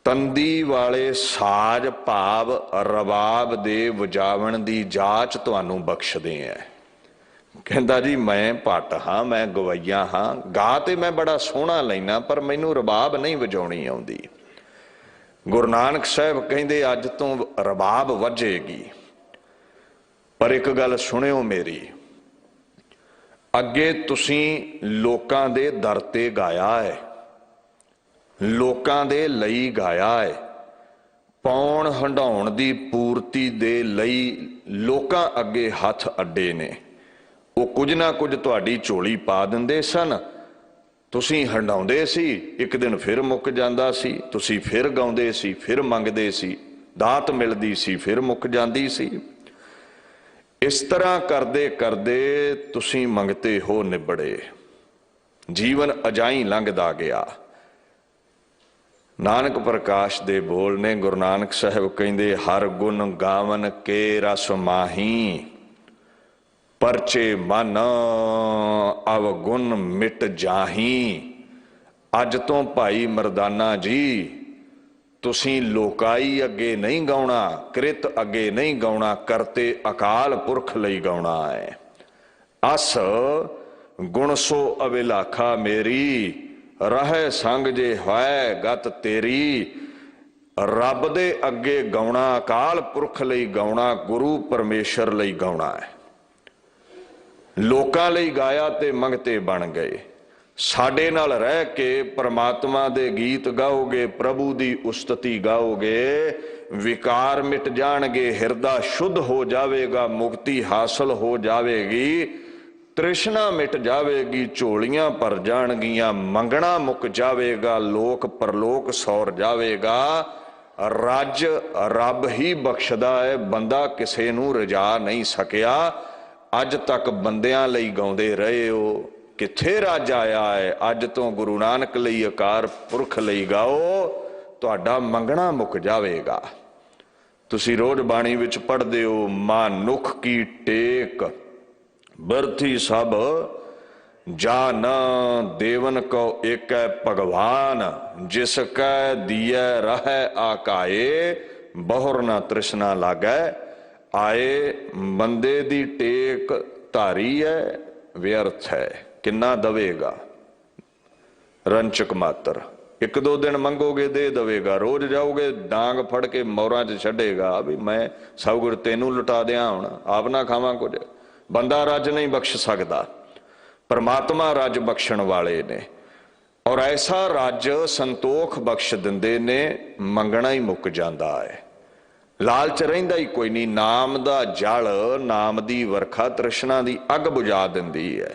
तंदी वाले साज भाव रबाब दे वजावन दी जाच तुहानू बख्शदे हैं। कहंदा जी मैं भट हाँ, मैं गवैया हाँ, गा ते मैं बड़ा सोहना लैना, पर मैनू रबाब नहीं वजाउणी आउंदी। गुरु नानक साहब कहंदे अज तो रबाब वजेगी। पर एक गल सुनियो मेरी, अगे तुसी लोकां दे दर ते गाया है, लोकां दे लई गाया है, पौण हंडाउण दी पूर्ति दे लई लोकां अगे हथ अड्डे ने। वो कुछ ना कुछ तुहाडी झोली पा दिंदे सन, ਤੁਸੀਂ ਹੰਡਾਉਂਦੇ ਸੀ, ਇੱਕ ਦਿਨ ਫਿਰ ਮੁੱਕ ਜਾਂਦਾ ਸੀ। ਤੁਸੀਂ ਫਿਰ ਗਾਉਂਦੇ ਸੀ, ਫਿਰ ਮੰਗਦੇ ਸੀ, ਦਾਤ ਮਿਲਦੀ ਸੀ, ਫਿਰ ਮੁੱਕ ਜਾਂਦੀ ਸੀ। ਇਸ ਤਰ੍ਹਾਂ ਕਰਦੇ ਕਰਦੇ ਤੁਸੀਂ ਮੰਗਤੇ ਹੋ ਨਿਬੜੇ। ਜੀਵਨ ਅਜਾਈਂ ਲੰਘਦਾ ਗਿਆ। ਨਾਨਕ ਪ੍ਰਕਾਸ਼ ਦੇ ਬੋਲ ਨੇ। ਗੁਰੂ ਨਾਨਕ ਸਾਹਿਬ ਕਹਿੰਦੇ, ਹਰ ਗੁਣ ਗਾਵਨ ਕੇ ਰਸ ਮਾਹੀ, ਪਰਚੇ ਮਨ ਅਵਗੁਣ ਮਿਟ ਜਾਹੀ। ਅੱਜ ਤੋਂ ਭਾਈ ਮਰਦਾਨਾ ਜੀ ਤੁਸੀਂ ਲੋਕਾਈ ਅੱਗੇ ਨਹੀਂ ਗਾਉਣਾ, ਕ੍ਰਿਤ ਅੱਗੇ ਨਹੀਂ ਗਾਉਣਾ, ਕਰਤੇ ਅਕਾਲ ਪੁਰਖ ਲਈ ਗਾਉਣਾ ਹੈ। ਅਸ ਗੁਣ ਸੋ ਅਵਿਲਾਖਾ ਮੇਰੀ, ਰਹਿ ਸੰਗ ਜੇ ਹੋਇ ਗਤ ਤੇਰੀ। ਰੱਬ ਦੇ ਅੱਗੇ ਗਾਉਣਾ, ਅਕਾਲ ਪੁਰਖ ਲਈ ਗਾਉਣਾ, ਗੁਰੂ ਪਰਮੇਸ਼ਰ ਲਈ ਗਾਉਣਾ ਹੈ। ਲੋਕਾਂ ਲਈ ਗਾਇਆ ਤੇ ਮੰਗਤੇ ਬਣ ਗਏ। ਸਾਡੇ ਨਾਲ ਰਹਿ ਕੇ ਪਰਮਾਤਮਾ ਦੇ ਗੀਤ ਗਾਓਗੇ, ਪ੍ਰਭੂ ਦੀ ਉਸਤਤੀ ਗਾਓਗੇ, ਵਿਕਾਰ ਮਿਟ ਜਾਣਗੇ, ਹਿਰਦਾ ਸ਼ੁੱਧ ਹੋ ਜਾਵੇਗਾ, ਮੁਕਤੀ ਹਾਸਲ ਹੋ ਜਾਵੇਗੀ, ਤ੍ਰਿਸ਼ਨਾ ਮਿਟ ਜਾਵੇਗੀ, ਝੋਲੀਆਂ ਭਰ ਜਾਣਗੀਆਂ, ਮੰਗਣਾ ਮੁੱਕ ਜਾਵੇਗਾ, ਲੋਕ ਪਰਲੋਕ ਸੌਰ ਜਾਵੇਗਾ। ਰੱਜ ਰੱਬ ਹੀ ਬਖਸ਼ਦਾ ਹੈ, ਬੰਦਾ ਕਿਸੇ ਨੂੰ ਰਜਾ ਨਹੀਂ ਸਕਿਆ। ਅੱਜ ਤੱਕ ਬੰਦਿਆਂ ਲਈ ਗਾਉਂਦੇ ਰਹੇ ਹੋ, ਕਿੱਥੇ ਰੱਜ ਆਇਆ ਹੈ? ਅੱਜ ਤੋਂ ਗੁਰੂ ਨਾਨਕ ਲਈ, ਅਕਾਰ ਪੁਰਖ ਲਈ ਗਾਓ, ਤੁਹਾਡਾ ਮੰਗਣਾ ਮੁੱਕ ਜਾਵੇਗਾ। ਤੁਸੀਂ ਰੋਜ਼ ਬਾਣੀ ਵਿੱਚ ਪੜ੍ਹਦੇ ਹੋ, ਮਾਨੁਖ ਕੀ ਟੇਕ ਬਰਥੀ ਸਭ ਜਾਨ, ਦੇਵਨ ਕੋ ਏਕੈ ਭਗਵਾਨ, ਜਿਸ ਕੈ ਦੀਐ ਰਹਿ ਆਕਾਏ, ਬਹੁਰ ਨਾ ਤ੍ਰਿਸ਼ਨਾ ਲਾਗੈ ਆਏ। ਬੰਦੇ ਦੀ ਟੇਕ ਧਾਰੀ ਹੈ, ਵਿਅਰਥ ਹੈ, ਕਿੰਨਾ ਦਵੇਗਾ? ਰੰਚਕ ਮਾਤਰ। ਇੱਕ ਦੋ ਦਿਨ ਮੰਗੋਗੇ ਦੇ ਦਵੇਗਾ, ਰੋਜ਼ ਜਾਓਗੇ ਡਾਂਗ ਫੜ ਕੇ ਮੋਰਾਂ 'ਚ ਛੱਡੇਗਾ ਵੀ ਮੈਂ ਸਭ ਕੁਝ ਤੈਨੂੰ ਲੁਟਾ ਦਿਆਂ, ਹੁਣ ਆਪ ਨਾ ਖਾਵਾਂ ਕੁਝ। ਬੰਦਾ ਰੱਜ ਨਹੀਂ ਬਖਸ਼ ਸਕਦਾ, ਪਰਮਾਤਮਾ ਰੱਜ ਬਖਸ਼ਣ ਵਾਲੇ ਨੇ। ਔਰ ਐਸਾ ਰੱਜ ਸੰਤੋਖ ਬਖਸ਼ ਦਿੰਦੇ ਨੇ, ਮੰਗਣਾ ਹੀ ਮੁੱਕ ਜਾਂਦਾ ਹੈ। ਲਾਲਚ ਰਹਿੰਦਾ ਹੀ ਕੋਈ ਨਹੀਂ। ਨਾਮ ਦਾ ਜਲ, ਨਾਮ ਦੀ ਵਰਖਾ ਤ੍ਰਿਸ਼ਨਾ ਦੀ ਅੱਗ ਬੁਝਾ ਦਿੰਦੀ ਹੈ।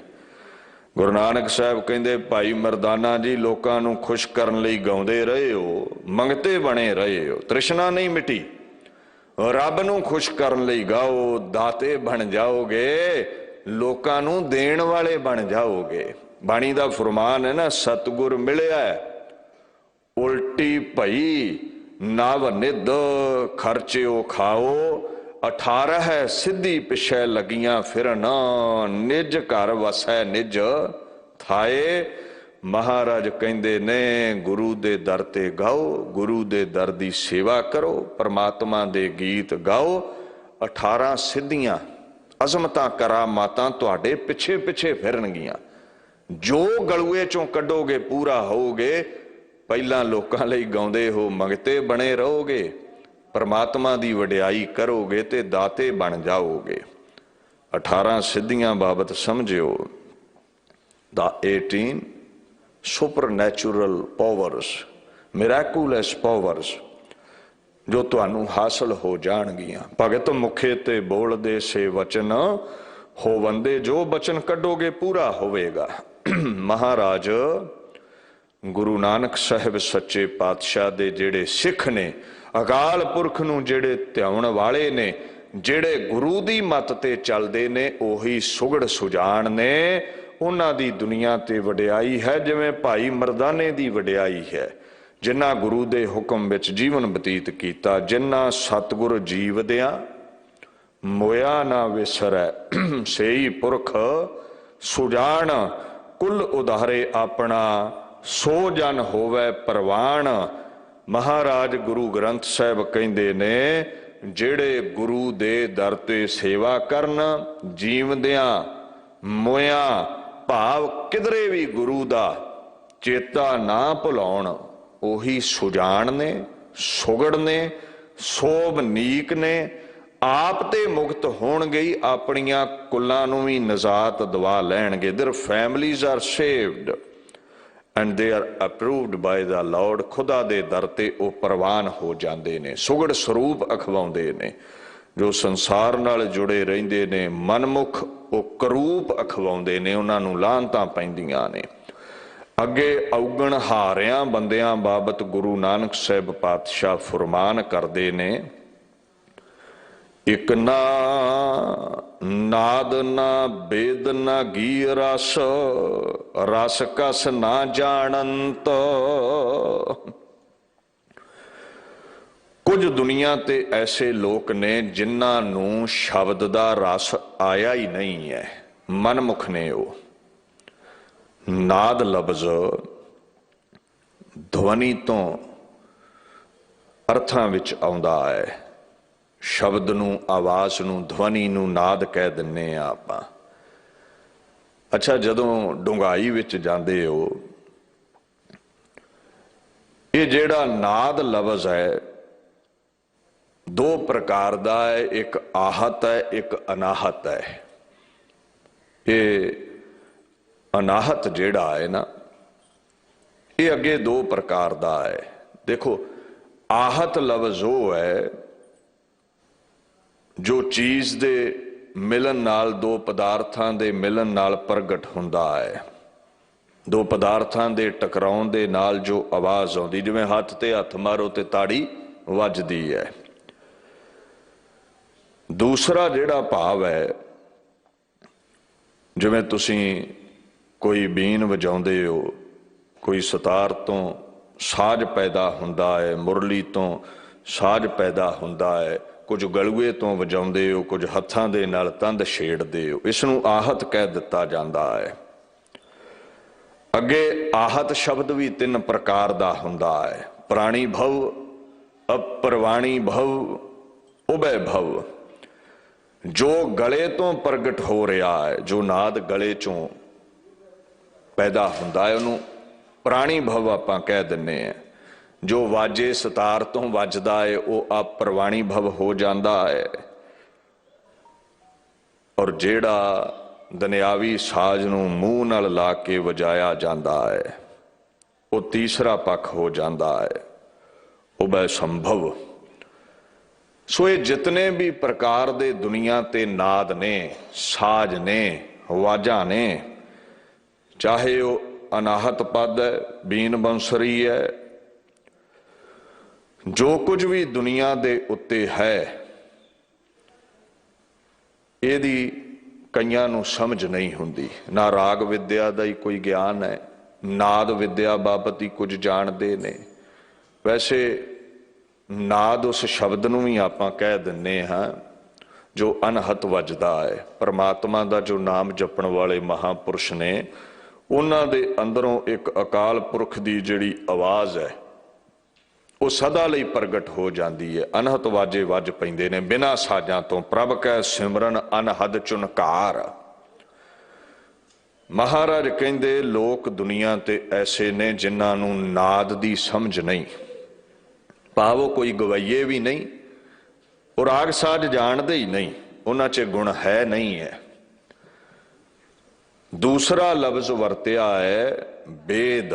ਗੁਰੂ ਨਾਨਕ ਸਾਹਿਬ ਕਹਿੰਦੇ, ਭਾਈ ਮਰਦਾਨਾ ਜੀ ਲੋਕਾਂ ਨੂੰ ਖੁਸ਼ ਕਰਨ ਲਈ ਗਾਉਂਦੇ ਰਹੇ ਹੋ, ਮੰਗਤੇ ਬਣੇ ਰਹੇ ਹੋ, ਤ੍ਰਿਸ਼ਨਾ ਨਹੀਂ ਮਿਟੀ। ਰੱਬ ਨੂੰ ਖੁਸ਼ ਕਰਨ ਲਈ ਗਾਓ, ਦਾਤੇ ਬਣ ਜਾਓਗੇ, ਲੋਕਾਂ ਨੂੰ ਦੇਣ ਵਾਲੇ ਬਣ ਜਾਓਗੇ। ਬਾਣੀ ਦਾ ਫਰਮਾਨ ਹੈ ਨਾ, ਸਤਿਗੁਰ ਮਿਲਿਆ ਉਲਟੀ ਭਈ, ਨਵ ਨਿਧ ਖਰਚਿਓ ਖਾਓ। 18 ਸਿੱਧੀ ਪਿਛੈ ਲੱਗੀਆਂ ਫਿਰਨ, ਨਿਜ ਘਰ ਵਸੈ ਨਿਜ ਥਾਏ। ਮਹਾਰਾਜ ਕਹਿੰਦੇ ਨੇ, ਗੁਰੂ ਦੇ ਦਰ ਤੇ ਗਾਓ, ਗੁਰੂ ਦੇ ਦਰ ਦੀ ਸੇਵਾ ਕਰੋ, ਪਰਮਾਤਮਾ ਦੇ ਗੀਤ ਗਾਓ। 18 ਸਿੱਧੀਆਂ ਅਜ਼ਮਤਾਂ ਕਰਾਮਾਤਾਂ ਤੁਹਾਡੇ ਪਿੱਛੇ ਪਿੱਛੇ ਫਿਰਨਗੀਆਂ। ਜੋ ਗਲੂਏ ਚੋਂ ਕੱਢੋਗੇ ਪੂਰਾ ਹੋਓਗੇ। ਪਹਿਲਾਂ ਲੋਕਾਂ ਲਈ ਗਾਉਂਦੇ ਹੋ, ਮੰਗਤੇ ਬਣੇ ਰਹੋਗੇ, ਪਰਮਾਤਮਾ ਦੀ ਵਡਿਆਈ ਕਰੋਗੇ ਤੇ ਦਾਤੇ ਬਣ ਜਾਓਗੇ। 18 ਸਿੱਧੀਆਂ ਬਾਬਤ ਸਮਝਿਓ। ਦਾ 18 ਸੁਪਰਨੈਚੁਰਲ ਪਾਵਰਸ, ਮਿਰਾਕੂਲਸ ਪਾਵਰਸ ਜੋ ਤੁਹਾਨੂੰ ਹਾਸਲ ਹੋ ਜਾਣਗੀਆਂ। ਭਗਤ ਮੁਖੇ ਤੇ ਬੋਲਦੇ ਸੇ ਵਚਨ, ਹੋਵੰਦੇ ਜੋ ਬਚਨ ਕੱਢੋਗੇ ਪੂਰਾ ਹੋਵੇਗਾ। ਮਹਾਰਾਜ ਗੁਰੂ ਨਾਨਕ ਸਾਹਿਬ ਸੱਚੇ ਪਾਤਸ਼ਾਹ ਦੇ ਜਿਹੜੇ ਸਿੱਖ ਨੇ, ਅਕਾਲ ਪੁਰਖ ਨੂੰ ਜਿਹੜੇ ਧਿਆਉਣ ਵਾਲੇ ਨੇ, ਜਿਹੜੇ ਗੁਰੂ ਦੀ ਮੱਤ ਤੇ ਚੱਲਦੇ ਨੇ, ਉਹੀ ਸੁਗੜ ਸੁਜਾਨ ਨੇ। ਉਹਨਾਂ ਦੀ ਦੁਨੀਆ ਤੇ ਵਡਿਆਈ ਹੈ ਜਿਵੇਂ ਭਾਈ ਮਰਦਾਨੇ ਦੀ ਵਡਿਆਈ ਹੈ, ਜਿਨ੍ਹਾਂ ਗੁਰੂ ਦੇ ਹੁਕਮ ਵਿੱਚ ਜੀਵਨ ਬਤੀਤ ਕੀਤਾ, ਜਿਨ੍ਹਾਂ ਸਤਿਗੁਰ ਜੀਵਦਿਆਂ ਮੋਇਆ ਨਾ ਵਿਸਰੈ, ਸੇਈ ਪੁਰਖ ਸੁਜਾਨ, ਕੁੱਲ ਉਧਾਰੇ ਆਪਣਾ, ਸੋ ਜਨ ਹੋਵੇ ਪ੍ਰਵਾਨ। ਮਹਾਰਾਜ ਗੁਰੂ ਗ੍ਰੰਥ ਸਾਹਿਬ ਕਹਿੰਦੇ ਨੇ, ਜਿਹੜੇ ਗੁਰੂ ਦੇ ਦਰ ਤੇ ਸੇਵਾ ਕਰਨ, ਜੀਵਦਿਆਂ ਮੋਇਆ ਭਾਵ ਕਿਧਰੇ ਵੀ ਗੁਰੂ ਦਾ ਚੇਤਾ ਨਾ ਭੁਲਾਉਣ, ਉਹੀ ਸੁਜਾਨ ਨੇ, ਸੁਗੜ ਨੇ, ਸੋਭਨੀਕ ਨੇ। ਆਪ ਤੇ ਮੁਕਤ ਹੋਣਗੇ, ਆਪਣੀਆਂ ਕੁੱਲਾਂ ਨੂੰ ਵੀ ਨਜ਼ਾਤ ਦਵਾ ਲੈਣਗੇ। their families are saved and they are approved by the Lord। ਖੁਦਾ ਦੇ ਦਰ ਤੇ ਉਹ ਪ੍ਰਵਾਨ ਹੋ ਜਾਂਦੇ ਨੇ, ਸੁਗੜ ਸਰੂਪ ਅਖਵਾਉਂਦੇ ਨੇ। ਜੋ ਸੰਸਾਰ ਨਾਲ ਜੁੜੇ ਰਹਿੰਦੇ ਨੇ, ਮਨਮੁਖ ਉਹ ਕਰੂਪ ਅਖਵਾਉਂਦੇ ਨੇ, ਉਹਨਾਂ ਨੂੰ ਲਾਹਨਤਾਂ ਪੈਂਦੀਆਂ ਨੇ। अगे औगण हारियां बंदियां बाबत गुरु नानक साहिब पातशाह फरमान करते ने, एक ना नाद ना बेद ना गी रस, रस कस ना जानंत। कुछ दुनिया ते ऐसे लोग ने जिन्हां नूं शब्द दा रस आया ही नहीं है, मनमुख ने। वो नाद लफ्ज ध्वनि तो अर्थां विच आउंदा है। शब्द नूं, आवाज़ नूं, ध्वनि नूं नाद कह दिन्ने आ आपां। अच्छा, जदों डुंगाई विच जांदे हो, ये जिहड़ा नाद लफ्ज है दो प्रकार दा है, एक आहत है, एक अनाहत है। ये अनाहत जिहड़ा है ना, ये अगे दो प्रकार दा है। देखो, आहत लफ्ज वो है जो चीज़ दे मिलन नाल, दो पदार्थां दे मिलन नाल प्रगट हुंदा है। दो पदार्थां दे टकराउण दे नाल जो आवाज़ आउंदी, जिवें हत्थ ते हत्थ मारो ते ताड़ी वजदी है। दूसरा जिहड़ा भाव है, जिवें तुसीं कोई बीन वजाउंदे हो, कोई सतार तो साज पैदा हुंदा है, मुरली तो साज पैदा हुंदा है, कुछ गलूए तो वजाउंदे हो, कुछ हत्थां दे नाल तंद छेड़दे हो, इसनूं आहत कह दिता जांदा है। अगे आहत शब्द भी तीन प्रकार दा हुंदा है, प्राणी भव, अपरवाणी भव, उभय भव। जो गले तो प्रगट हो रहा है, जो नाद गले चों पैदा हुंदा है, उन्होंने प्राणी भव आपां कह दिन्ने हैं। जो वाजे सतार तो वजदा है वो अपरवाणी भव हो जाता है। और जेड़ा दुनियावी साज नूं मूँह नाल ला के वजाया जाता है वो तीसरा पक्ष हो जाता है, उभय संभव। सो ये जितने भी प्रकार दे दुनिया ते नाद ने, साज ने, आवाज़ां ने, चाहे वो अनाहत पद है, बीन बंसरी है, जो कुछ भी दुनिया दे उत्ते है, इहदी कईयां नूं समझ नहीं हुंदी। ना राग विद्या दा ही कोई ज्ञान है, नाद विद्या बाबत ही कुछ जानते ने। वैसे नाद उस शब्द नूं भी आपां कह दिन्ने हां जो अनहत वजदा है। परमात्मा दा जो नाम जपण वाले महापुरुष ने, उन्हां दे अंदरों एक अकाल पुरख दी जिहड़ी आवाज़ है वो सदा लई प्रगट हो जाती है। अनहत वाजे वज पैंदे ने बिना साजां तो, प्रभ कै सिमरन अनहद चुनकार। महाराज कहंदे लोक दुनिया ते ऐसे ने जिन्हां नूं नाद दी समझ नहीं, भाव कोई गवाइए भी नहीं और राग साज जानते ही नहीं, उन्हां च गुण है नहीं है। दूसरा लफ्ज वरत्या है वेद।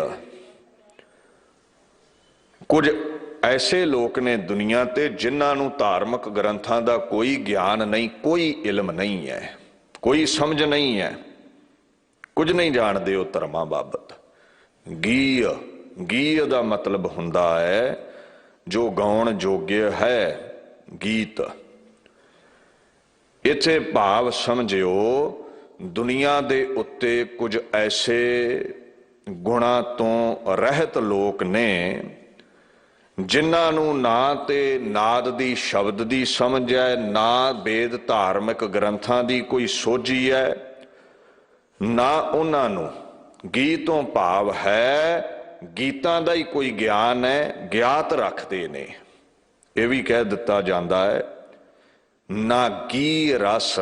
कुछ ऐसे लोग ने दुनिया ते जिन्हां नूं धार्मिक ग्रंथां दा कोई ज्ञान नहीं, कोई इल्म नहीं है, कोई समझ नहीं है, कुछ नहीं जानते हो धर्मां बाबत। गीय, गीय दा मतलब हुंदा है जो गाउण जोग्य है, गीत। इत्थे भाव समझियो दुनिया दे उत्ते कुछ ऐसे गुणां तो रहत लोग ने जिन्हां नूं ना ते नाद दी शब्द दी समझ है, ना वेद धार्मिक ग्रंथां दी कोई सोझी है, ना उन्हां नूं गीतों भाव है गीतां दा ही कोई ज्ञान है, ज्ञात रखते ने। यह भी कह दिता जाता है ना गी रस,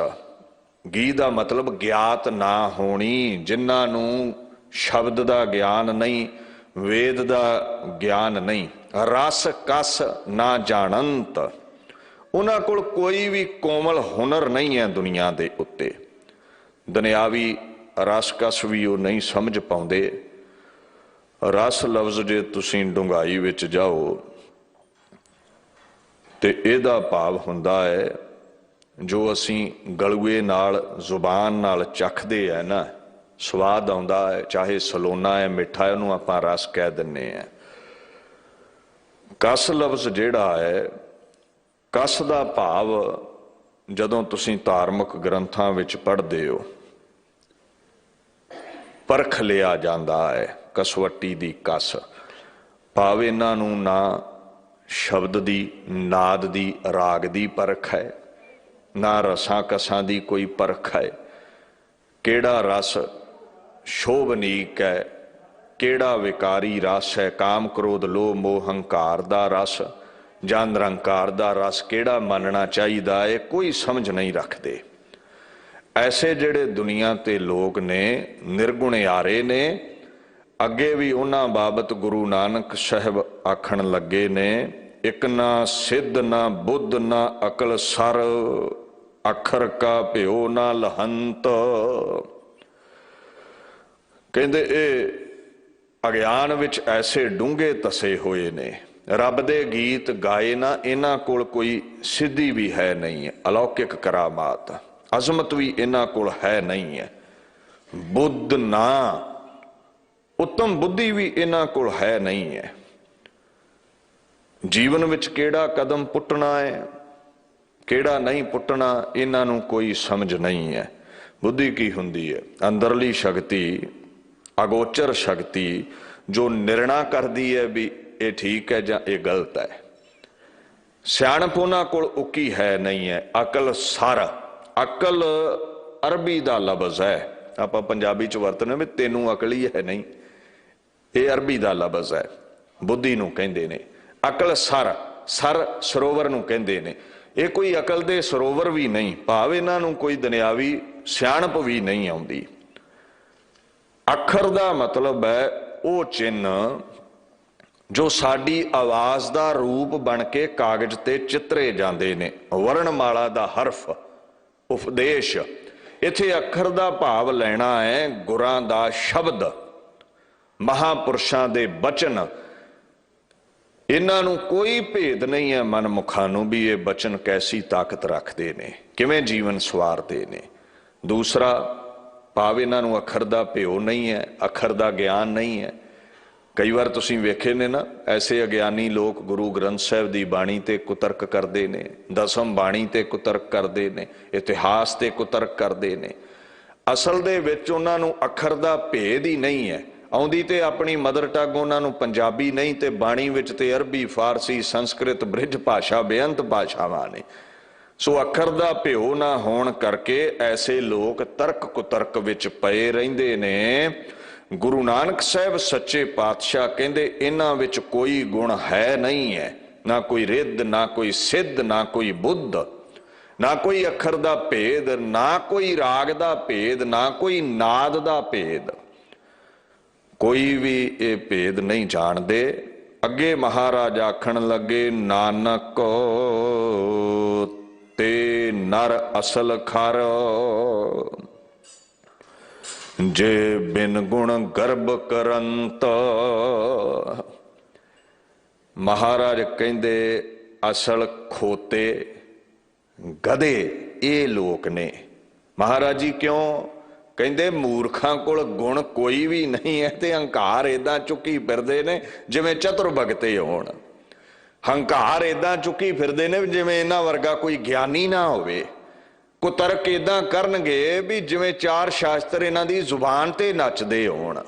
गी दा मतलब ज्ञात ना होनी। जिन्हां नूं शब्द दा ज्ञान नहीं, वेद दा ज्ञान नहीं, रस कस ना जानंत, उन्हां कोल कोई भी कोमल हुनर नहीं है दुनिया दे उत्ते। दुनियावी रस कस भी वो नहीं समझ पाउंदे। रस लफ्ज जे तुसीं डुंगाई विच जाओ ते इहदा भाव हुंदा है जो असीं गलूए नाल जुबान नाल चखदे है ना, स्वाद आउंदा है, चाहे सलोना है मिठा है, उन्होंने आपां रस कह दिन्ने हैं। कस लफ्ज़ जिहड़ा है, कस दा भाव जदों तुसीं धार्मिक ग्रंथां विच पढ़दे हो परख लिया जाता है। कसवट्टी दी कस भाव इन्हां नूं ना शब्द दी, नाद दी, राग दी परख है, ना रसां कसां दी कोई परख है। केड़ा रस शोभनीक है, केड़ा विकारी रस है, काम क्रोध लोभ मोह हंकार दा रस जां निरंकार दा रस केड़ा मनना चाहिदा है, कोई समझ नहीं रखते। ऐसे जिहड़े दुनिया ते लोग ने निर्गुणियारे ने, अगे भी उन्हां बाबत गुरु नानक साहब आखण लगे ने, एक ना सिद्ध ना बुद्ध ना अकल सर, अखर का भ्यो ना लहंत। कहंदे ए अग्यान विच ऐसे डूंघे तसे हुए ने, रब दे गीत गाए ना, इन्हां कोल कोई सिद्धि भी है नहीं है, अलौकिक करामात अजमत भी इन्हां कोल है नहीं है, बुद्ध ना उत्तम बुद्धि भी इन्हां कोल है नहीं है। जीवन विच केड़ा कदम पुट्टना है, केड़ा नहीं पुट्टना, इन्हां नूं कोई समझ नहीं है। बुद्धि की हुंदी है? अंदरली शक्ति, अगोचर शक्ति जो निर्णय करती है भी ये ठीक है जां ये गलत है। सियाणप उन्हां कोल उकी है नहीं है। अकल सर, अकल अरबी दा लफ्ज़ है, आपां पंजाबी च वरतने भी तेनू अकल ही है नहीं, ये अरबी दा लफ्ज़ है। बुद्धि नूं कहंदे ने। अकल सर, सर सरोवर नूं कहंदे ने। ये कोई अकल दे सरोवर भी नहीं, भाव इन्हां नूं कोई दुनियावी सियाणप भी नहीं आउंदी। अखर दा मतलब है वो चिन्ह जो साडी आवाज़ दा रूप बन के कागज ते चित्रे जाते ने। वर्णमाला दा हरफ, उपदेश। इत्थे अखर दा भाव लेना है गुरां दा शब्द, महापुरुषां दे बचन। इन्हां नूं कोई भेद नहीं है मनमुखां नूं भी ये बचन कैसी ताकत रखते ने, किवें जीवन सवारते ने। दूसरा भाव इन्हां नूं अखर दा भ्यो नहीं है, अखर दा ज्ञान नहीं है। कई बार तुसीं वेखे ने ना, ऐसे अज्ञानी लोग गुरु ग्रंथ साहिब दी बाणी ते कुतर्क करते ने, दसम बाणी ते कुतर्क करते ने, इतिहास ते कुतर्क करते ने। असल दे विच उन्हां नूं अखर दा भेद ही नहीं है। आउंदी ते अपनी मदर टंग उन्हां नूं पंजाबी नहीं, ते बाणी विच ते अरबी, फारसी, संस्कृत, बृज भाषा, बेअंत भाषावां ने। सो अखर दा भ्यो ना होण करके ऐसे लोग तर्क कुतर्क विच पए रहिंदे ने। गुरु नानक साहब सच्चे पातशाह कहंदे इन्हां विच कोई गुण है नहीं है, ना कोई रिद्ध, ना कोई सिद्ध, ना कोई बुद्ध, ना कोई अखर दा भेद, ना कोई राग दा भेद, ना कोई नाद दा भेद। कोई भी ये भेद नहीं जानते। अगे महाराज आखण लगे, नानक ते नर असल खर, जे बिन गुण गर्भ करंत। महाराज कहंदे असल खोते गधे ये लोग ने। महाराज जी क्यों? कहंदे मूर्खां कोल गुण कोई भी नहीं है ते हंकार इदां चुकी फिरदे ने जिवें चतुर भगते होण। हंकार इदां चुकी फिरदे ने जिवें इन्हां वर्गा कोई ज्ञानी ना होवे। कुतर्क इदां करनगे भी जिवें चार शास्त्र इन्हां दी जुबान ते नचदे होण।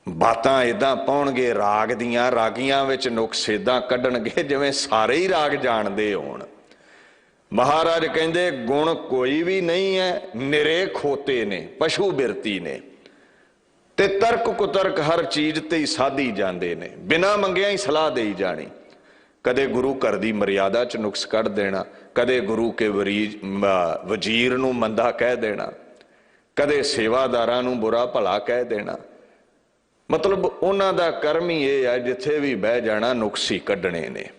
बातां इदां पाउणगे राग दियां, रागियां विच नुक्स इदां कढणगे जिवें सारे ही राग जाणदे होण। महाराज कहंदे गुण कोई भी नहीं है, निरे खोते ने, पशु बिरती ने, ते तर्क कुतर्क हर चीज ते ही साधी जांदे ने, बिना मंगिया ही सलाह देई जानी। कदे गुरु घर दी मर्यादा च नुक्स कढ़ देना, कदे गुरु के वजीर नूं मंदा कह देना, कदे सेवादारां नूं बुरा भला कह देना। मतलब उन्हां दा कर्म ही ये है, जिथे भी बह जाना नुक्स ही कढ़ने ने।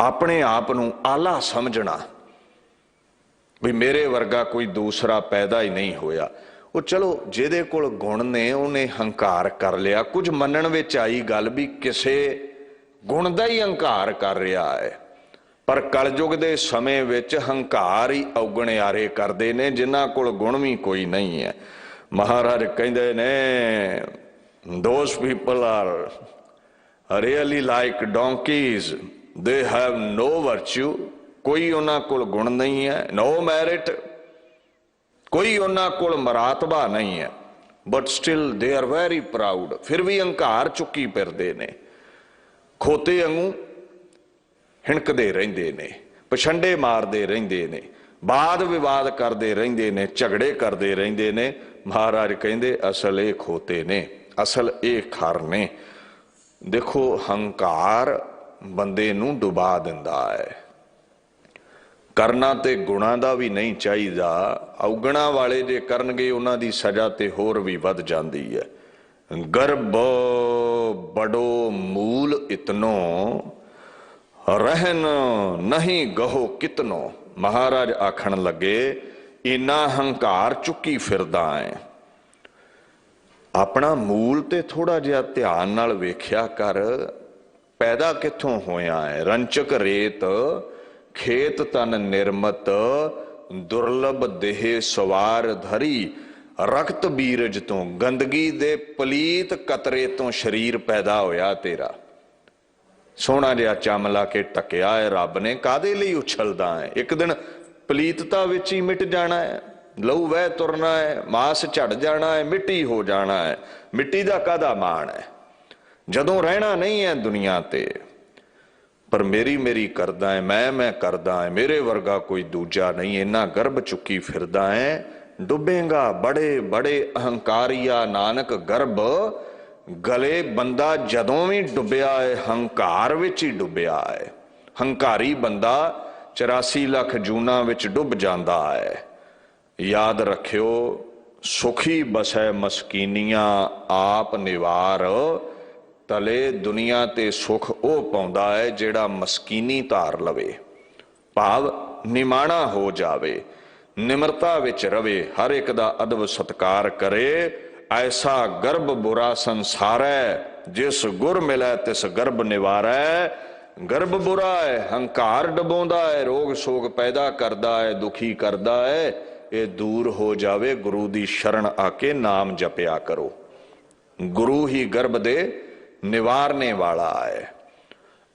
अपने आप नूं आला समझना भी मेरे वर्गा कोई दूसरा पैदा ही नहीं होया। वो चलो जिहदे कोल गुण ने उन्हें हंकार कर लिया। कुछ मनण विच आई गल भी किसे गुण दा ही हंकार कर रहा है, पर कलयुग दे समय विच हंकार ही औगणियारे करदे ने जिन्हां कोल गुण भी कोई नहीं है। महाराज कहते ने those people are really like donkeys, they have no virtue, कोई उन्हां कोल गुण नहीं है, no merit, कोई उन्हां कोल मरातबा नहीं है, but still they are very proud, फिर भी हंकार चुकी फिरदे ने, खोते वांगू हिणकदे रहिंदे ने, पछंडे मारदे रहिंदे ने, वाद विवाद करते रहंदे ने, झगड़े करते रहंदे ने। महाराज कहंदे असल ये खोते ने, असल ये खर ने। देखो हंकार बंदे नूं डुबा दिंदा है। करना ते गुणा दा भी नहीं चाहिदा, औगणा वाले जे करनगे उन्हां दी सजा ते होर भी वध जांदी है। गर्भ बड़ो मूल इतनो, रहन नहीं गहो कितनो। महाराज आखण लगे इना हंकार चुकी फिरदा है, अपना मूल ते थोड़ा जिहा ध्यान नाल वेख्या कर, पैदा कित्थों होया है। रंचक रेत खेत तन निर्मत, दुर्लभ देह सवार धरी, रक्त बीरज तो गंदगी दे पलीत कतरे तो शरीर पैदा होया तेरा। सोहना जिहा चमला के टकिया है रब ने, कादे लई उछलदा है। एक दिन पलीतता विच ही मिट जाना है, लहू वह तुरना है, मास झड़ जाना है, मिट्टी हो जाना है। मिट्टी दा कादा मान है जदों रहना नहीं है दुनिया ते। पर मेरी मेरी करदा है, मैं करदा है, मेरे वर्गा कोई दूजा नहीं। इन्ना गर्भ चुकी फिरदा है, डुबेगा बड़े बड़े अहंकारिया नानक गर्भ गले। बंदा जदों भी डुबिया है हंकार विच ही डुबिया है। हंकारी बंदा 84 लाख जूना विच डुब जांदा है। याद रखियो सुखी बसै मस्कीनिया आप निवार, तले दुनिया ते सुख ओ पाउंदा है जेड़ा मस्कीनी धार लवे। भाव निमाणा हो जावे, निमरता विच रवे, हर एक दा अदब सत्कार करे। ऐसा गर्भ बुरा संसार है, जिस गुर मिले तिस गर्भ निवारै। गर्भ बुरा है, हंकार डबोंदा है, रोग सोग पैदा करदा है, दुखी करदा है। ये दूर हो जावे, गुरु दी शरण आके नाम जपया करो। गुरु ही गर्भ दे निवारने वाला है।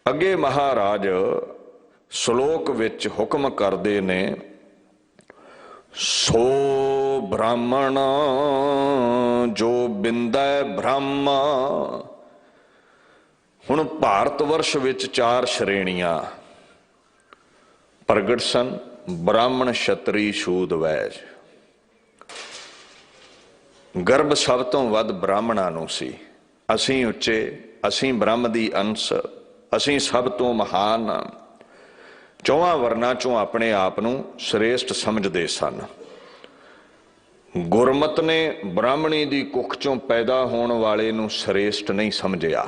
अगे महाराज श्लोक विच हुक्म करदे ने, सो ब्राह्मण जो बिंदै ब्रह्म। हुण भारत वर्ष विच 4 श्रेणियां प्रगट सन, ब्राह्मण क्षत्री शूद वैज। गर्भ सब तो वध ब्राह्मणां नूं सी। असीं उच्चे, असीं ब्रह्म दी अंश, असीं सब तो महान, चौहां वर्णां चों अपने आप नूं श्रेष्ठ समझदे सन। गुरमत ने ब्राह्मणी दी कुख चों पैदा होने वाले नूं श्रेष्ठ नहीं समझिया।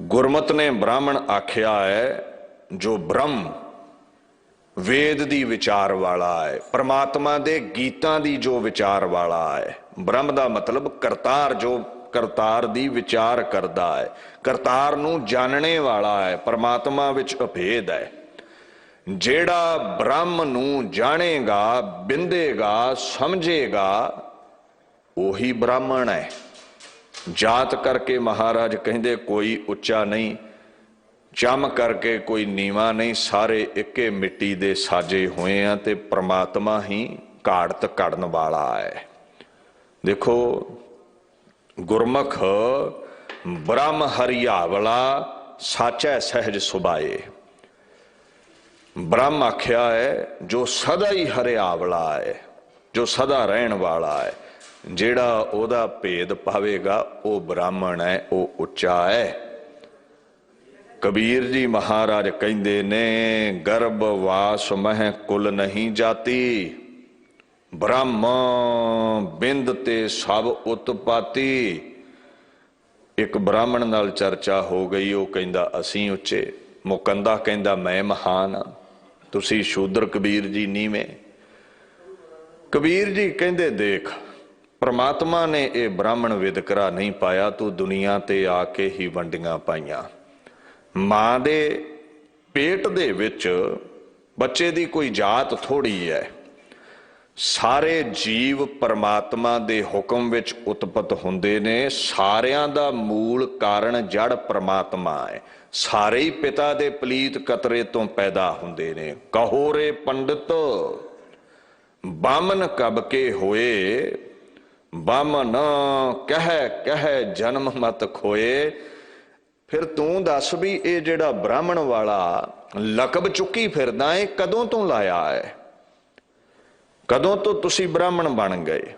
गुरमत ने ब्राह्मण आख्या है जो ब्रह्म वेद दी विचार वाला है, परमात्मा दे गीतां दी जो विचार वाला है। ब्रह्म दा मतलब करतार, जो करतार दी विचार करदा है, करतार नूं जानने वाला है। परमात्मा विच अभेद है। जेड़ा ब्रह्म नूं जानेगा, बिंदेगा, समझेगा, वही ब्राह्मण है। जात करके महाराज कहंदे कोई उच्चा नहीं, चम करके कोई नीवा नहीं, सारे इक्के मिट्टी दे साजे हुए हैं ते परमात्मा ही घाड़त घड़न वाला है। देखो गुरमुख ब्रह्म हरियावला साचै सहज सुभाए। ब्रह्म आख्या है जो सदा ही हरियावला है, जो सदा रहन वाला है। जेड़ा ओदा भेद पावेगा वो ब्राह्मण है, वो उच्चा है। कबीर जी महाराज कहंदे ने, गर्भवास मह कुल नहीं जाती, ब्रह्म बिंद ते सब उत्पाती। एक ब्राह्मण नाल चर्चा हो गई, वो कहंदा असीं उच्चे, मुकंदा कहंदा मैं महान, तुसी शूद्र कबीर जी नीवें। कबीर जी कहंदे देख, परमात्मा ने ये ब्राह्मण विदकरा नहीं पाया, तू दुनिया ते आके ही वंडियां पाइयां। मां दे पेट दे विच बच्चे दी कोई जात थोड़ी है, ਸਾਰੇ ਜੀਵ ਪਰਮਾਤਮਾ ਦੇ ਹੁਕਮ ਵਿੱਚ ਉਤਪਤ ਹੁੰਦੇ ਨੇ। ਸਾਰਿਆਂ ਦਾ ਮੂਲ ਕਾਰਨ ਜੜ ਪਰਮਾਤਮਾ ਹੈ। ਸਾਰੇ ਹੀ ਪਿਤਾ ਦੇ ਪਲੀਤ ਕਤਰੇ ਤੋਂ ਪੈਦਾ ਹੁੰਦੇ ਨੇ। ਕਹੋ ਰੇ ਪੰਡਿਤ ਬਾਮਨ ਕਬ ਕੇ ਹੋਏ, ਬਾਮਨ ਕਹਿ ਕਹਿ ਜਨਮ ਮਤ ਖੋਏ। ਫਿਰ ਤੂੰ ਦੱਸ ਵੀ ਇਹ ਜਿਹੜਾ ਬ੍ਰਾਹਮਣ ਵਾਲਾ ਲਕਬ ਚੁੱਕੀ ਫਿਰਦਾ ਹੈ, ਕਦੋਂ ਤੋਂ ਲਾਇਆ ਹੈ? ਕਦੋਂ ਤੋਂ ਤੁਸੀਂ ਬ੍ਰਾਹਮਣ ਬਣ ਗਏ?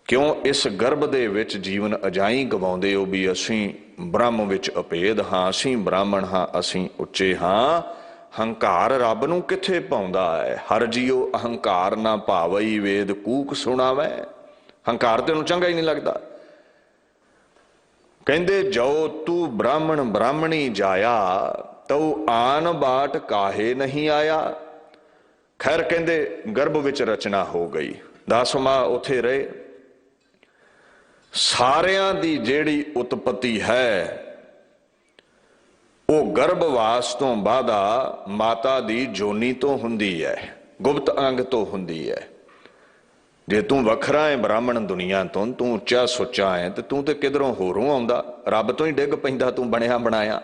ਕਿਉਂ ਇਸ ਗਰਭ ਦੇ ਵਿੱਚ ਜੀਵਨ ਅਜਾਈ ਗਵਾਉਂਦੇ ਹੋ ਵੀ ਅਸੀਂ ਬ੍ਰਹਮ ਵਿੱਚ ਅਭੇਦ ਹਾਂ, ਅਸੀਂ ਬ੍ਰਾਹਮਣ ਹਾਂ, ਅਸੀਂ ਉੱਚੇ ਹਾਂ? ਹੰਕਾਰ ਰੱਬ ਨੂੰ ਕਿੱਥੇ ਪਾਉਂਦਾ ਹੈ? ਹਰ ਜੀਓ ਅਹੰਕਾਰ ਨਾ ਭਾਵਈ, ਵੇਦ ਕੂਕ ਸੁਣਾਵੇ। ਹੰਕਾਰ ਤੈਨੂੰ ਚੰਗਾ ਹੀ ਨਹੀਂ ਲੱਗਦਾ। ਕਹਿੰਦੇ ਜੋ ਤੂੰ ਬ੍ਰਾਹਮਣ ਬ੍ਰਾਹਮਣੀ ਜਾਇਆ, ਤਉ ਆਨ ਬਾਟ ਕਾਹੇ ਨਹੀਂ ਆਇਆ। ਖੈਰ ਕਹਿੰਦੇ ਗਰਭ ਵਿੱਚ ਰਚਨਾ ਹੋ ਗਈ, 10 ਮਾਹ ਉੱਥੇ ਰਹੇ। ਸਾਰਿਆਂ ਦੀ ਜਿਹੜੀ ਉਤਪਤੀ ਹੈ ਉਹ ਗਰਭਵਾਸ ਤੋਂ ਬਾਅਦਾ ਮਾਤਾ ਦੀ ਜੋਨੀ ਤੋਂ ਹੁੰਦੀ ਹੈ, ਗੁਪਤ ਅੰਗ ਤੋਂ ਹੁੰਦੀ ਹੈ। ਜੇ ਤੂੰ ਵੱਖਰਾ ਹੈ ਬ੍ਰਾਹਮਣ ਦੁਨੀਆ ਤੋਂ, ਤੂੰ ਉੱਚਾ ਸੁੱਚਾ ਹੈ, ਤੇ ਤੂੰ ਤੇ ਕਿਧਰੋਂ ਹੋਰੋਂ ਆਉਂਦਾ, ਰੱਬ ਤੋਂ ਹੀ ਡਿੱਗ ਪੈਂਦਾ। ਤੂੰ ਬਣਿਆ ਬਣਾਇਆ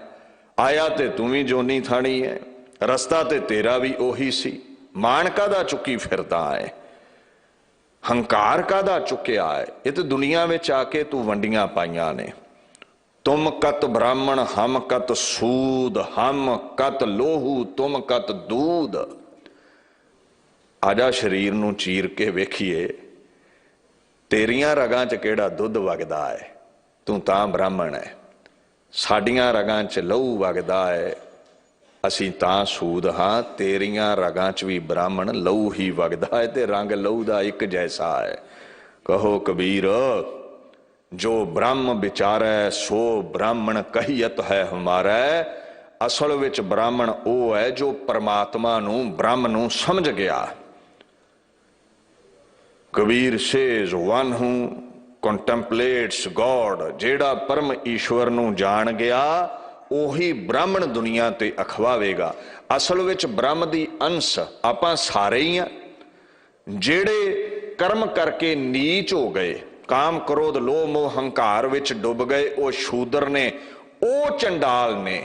ਆਇਆ ਤੇ ਤੂੰ ਵੀ ਜੋਨੀ ਥਾਣੀ ਹੈ, ਰਸਤਾ ਤੇ ਤੇਰਾ ਵੀ ਉਹੀ ਸੀ। ਮਾਣ ਕਾਹਦਾ ਚੁੱਕੀ ਫਿਰਦਾ ਹੈ? ਹੰਕਾਰ ਕਾਹਦਾ ਚੁੱਕਿਆ ਹੈ? ਇਹ ਤੇ ਦੁਨੀਆ ਵਿੱਚ ਆ ਕੇ ਤੂੰ ਵੰਡੀਆਂ ਪਾਈਆਂ ਨੇ। ਤੁਮ ਕਤ ਬ੍ਰਾਹਮਣ ਹਮ ਕਤ ਸੂਦ, ਹਮ ਕਤ ਲੋਹੂ ਤੁਮ ਕਤ ਦੂਧ। ਆਜਾ ਸਰੀਰ ਨੂੰ ਚੀਰ ਕੇ ਵੇਖੀਏ, ਤੇਰੀਆਂ ਰਗਾਂ 'ਚ ਕਿਹੜਾ ਦੁੱਧ ਵਗਦਾ ਹੈ? ਤੂੰ ਤਾਂ ਬ੍ਰਾਹਮਣ ਹੈ। ਸਾਡੀਆਂ ਰਗਾਂ 'ਚ ਲਹੂ ਵਗਦਾ ਹੈ, ਅਸੀਂ ਤਾਂ ਸੂਦ ਹਾਂ। ਤੇਰੀਆਂ ਰਗਾਂ 'ਚ ਵੀ ਬ੍ਰਾਹਮਣ ਲਹੂ ਹੀ ਵਗਦਾ ਹੈ, ਤੇ ਰੰਗ ਲਹੂ ਦਾ ਇੱਕ ਜੈਸਾ ਹੈ। ਕਹੋ ਕਬੀਰ ਜੋ ਬ੍ਰਹਮ ਵਿਚਾਰੈ, ਸੋ ਬ੍ਰਾਹਮਣ ਕਹੀਅਤ ਹੈ ਹਮਾਰਾ। ਅਸਲ ਵਿੱਚ ਬ੍ਰਾਹਮਣ ਉਹ ਹੈ ਜੋ ਪਰਮਾਤਮਾ ਨੂੰ, ਬ੍ਰਹਮ ਨੂੰ ਸਮਝ ਗਿਆ। Kabir says one who contemplates God. ਜਿਹੜਾ ਪਰਮ ਈਸ਼ਵਰ ਨੂੰ ਜਾਣ ਗਿਆ ਉਹੀ ਬ੍ਰਾਹਮਣ ਦੁਨੀਆ ਤੇ ਅਖਵਾਵੇਗਾ। ਅਸਲ ਵਿੱਚ ਬ੍ਰਹਮ ਦੀ ਅੰਸ਼ ਆਪਾਂ ਸਾਰੇ ਹੀ ਆ। ਜਿਹੜੇ ਕਰਮ ਕਰਕੇ ਨੀਚ ਹੋ ਗਏ, ਕਾਮ ਕ੍ਰੋਧ ਲੋਭ ਮੋਹ ਹੰਕਾਰ ਵਿੱਚ ਡੁੱਬ ਗਏ, ਉਹ ਸ਼ੂਦਰ ਨੇ, ਉਹ ਚੰਡਾਲ ਨੇ,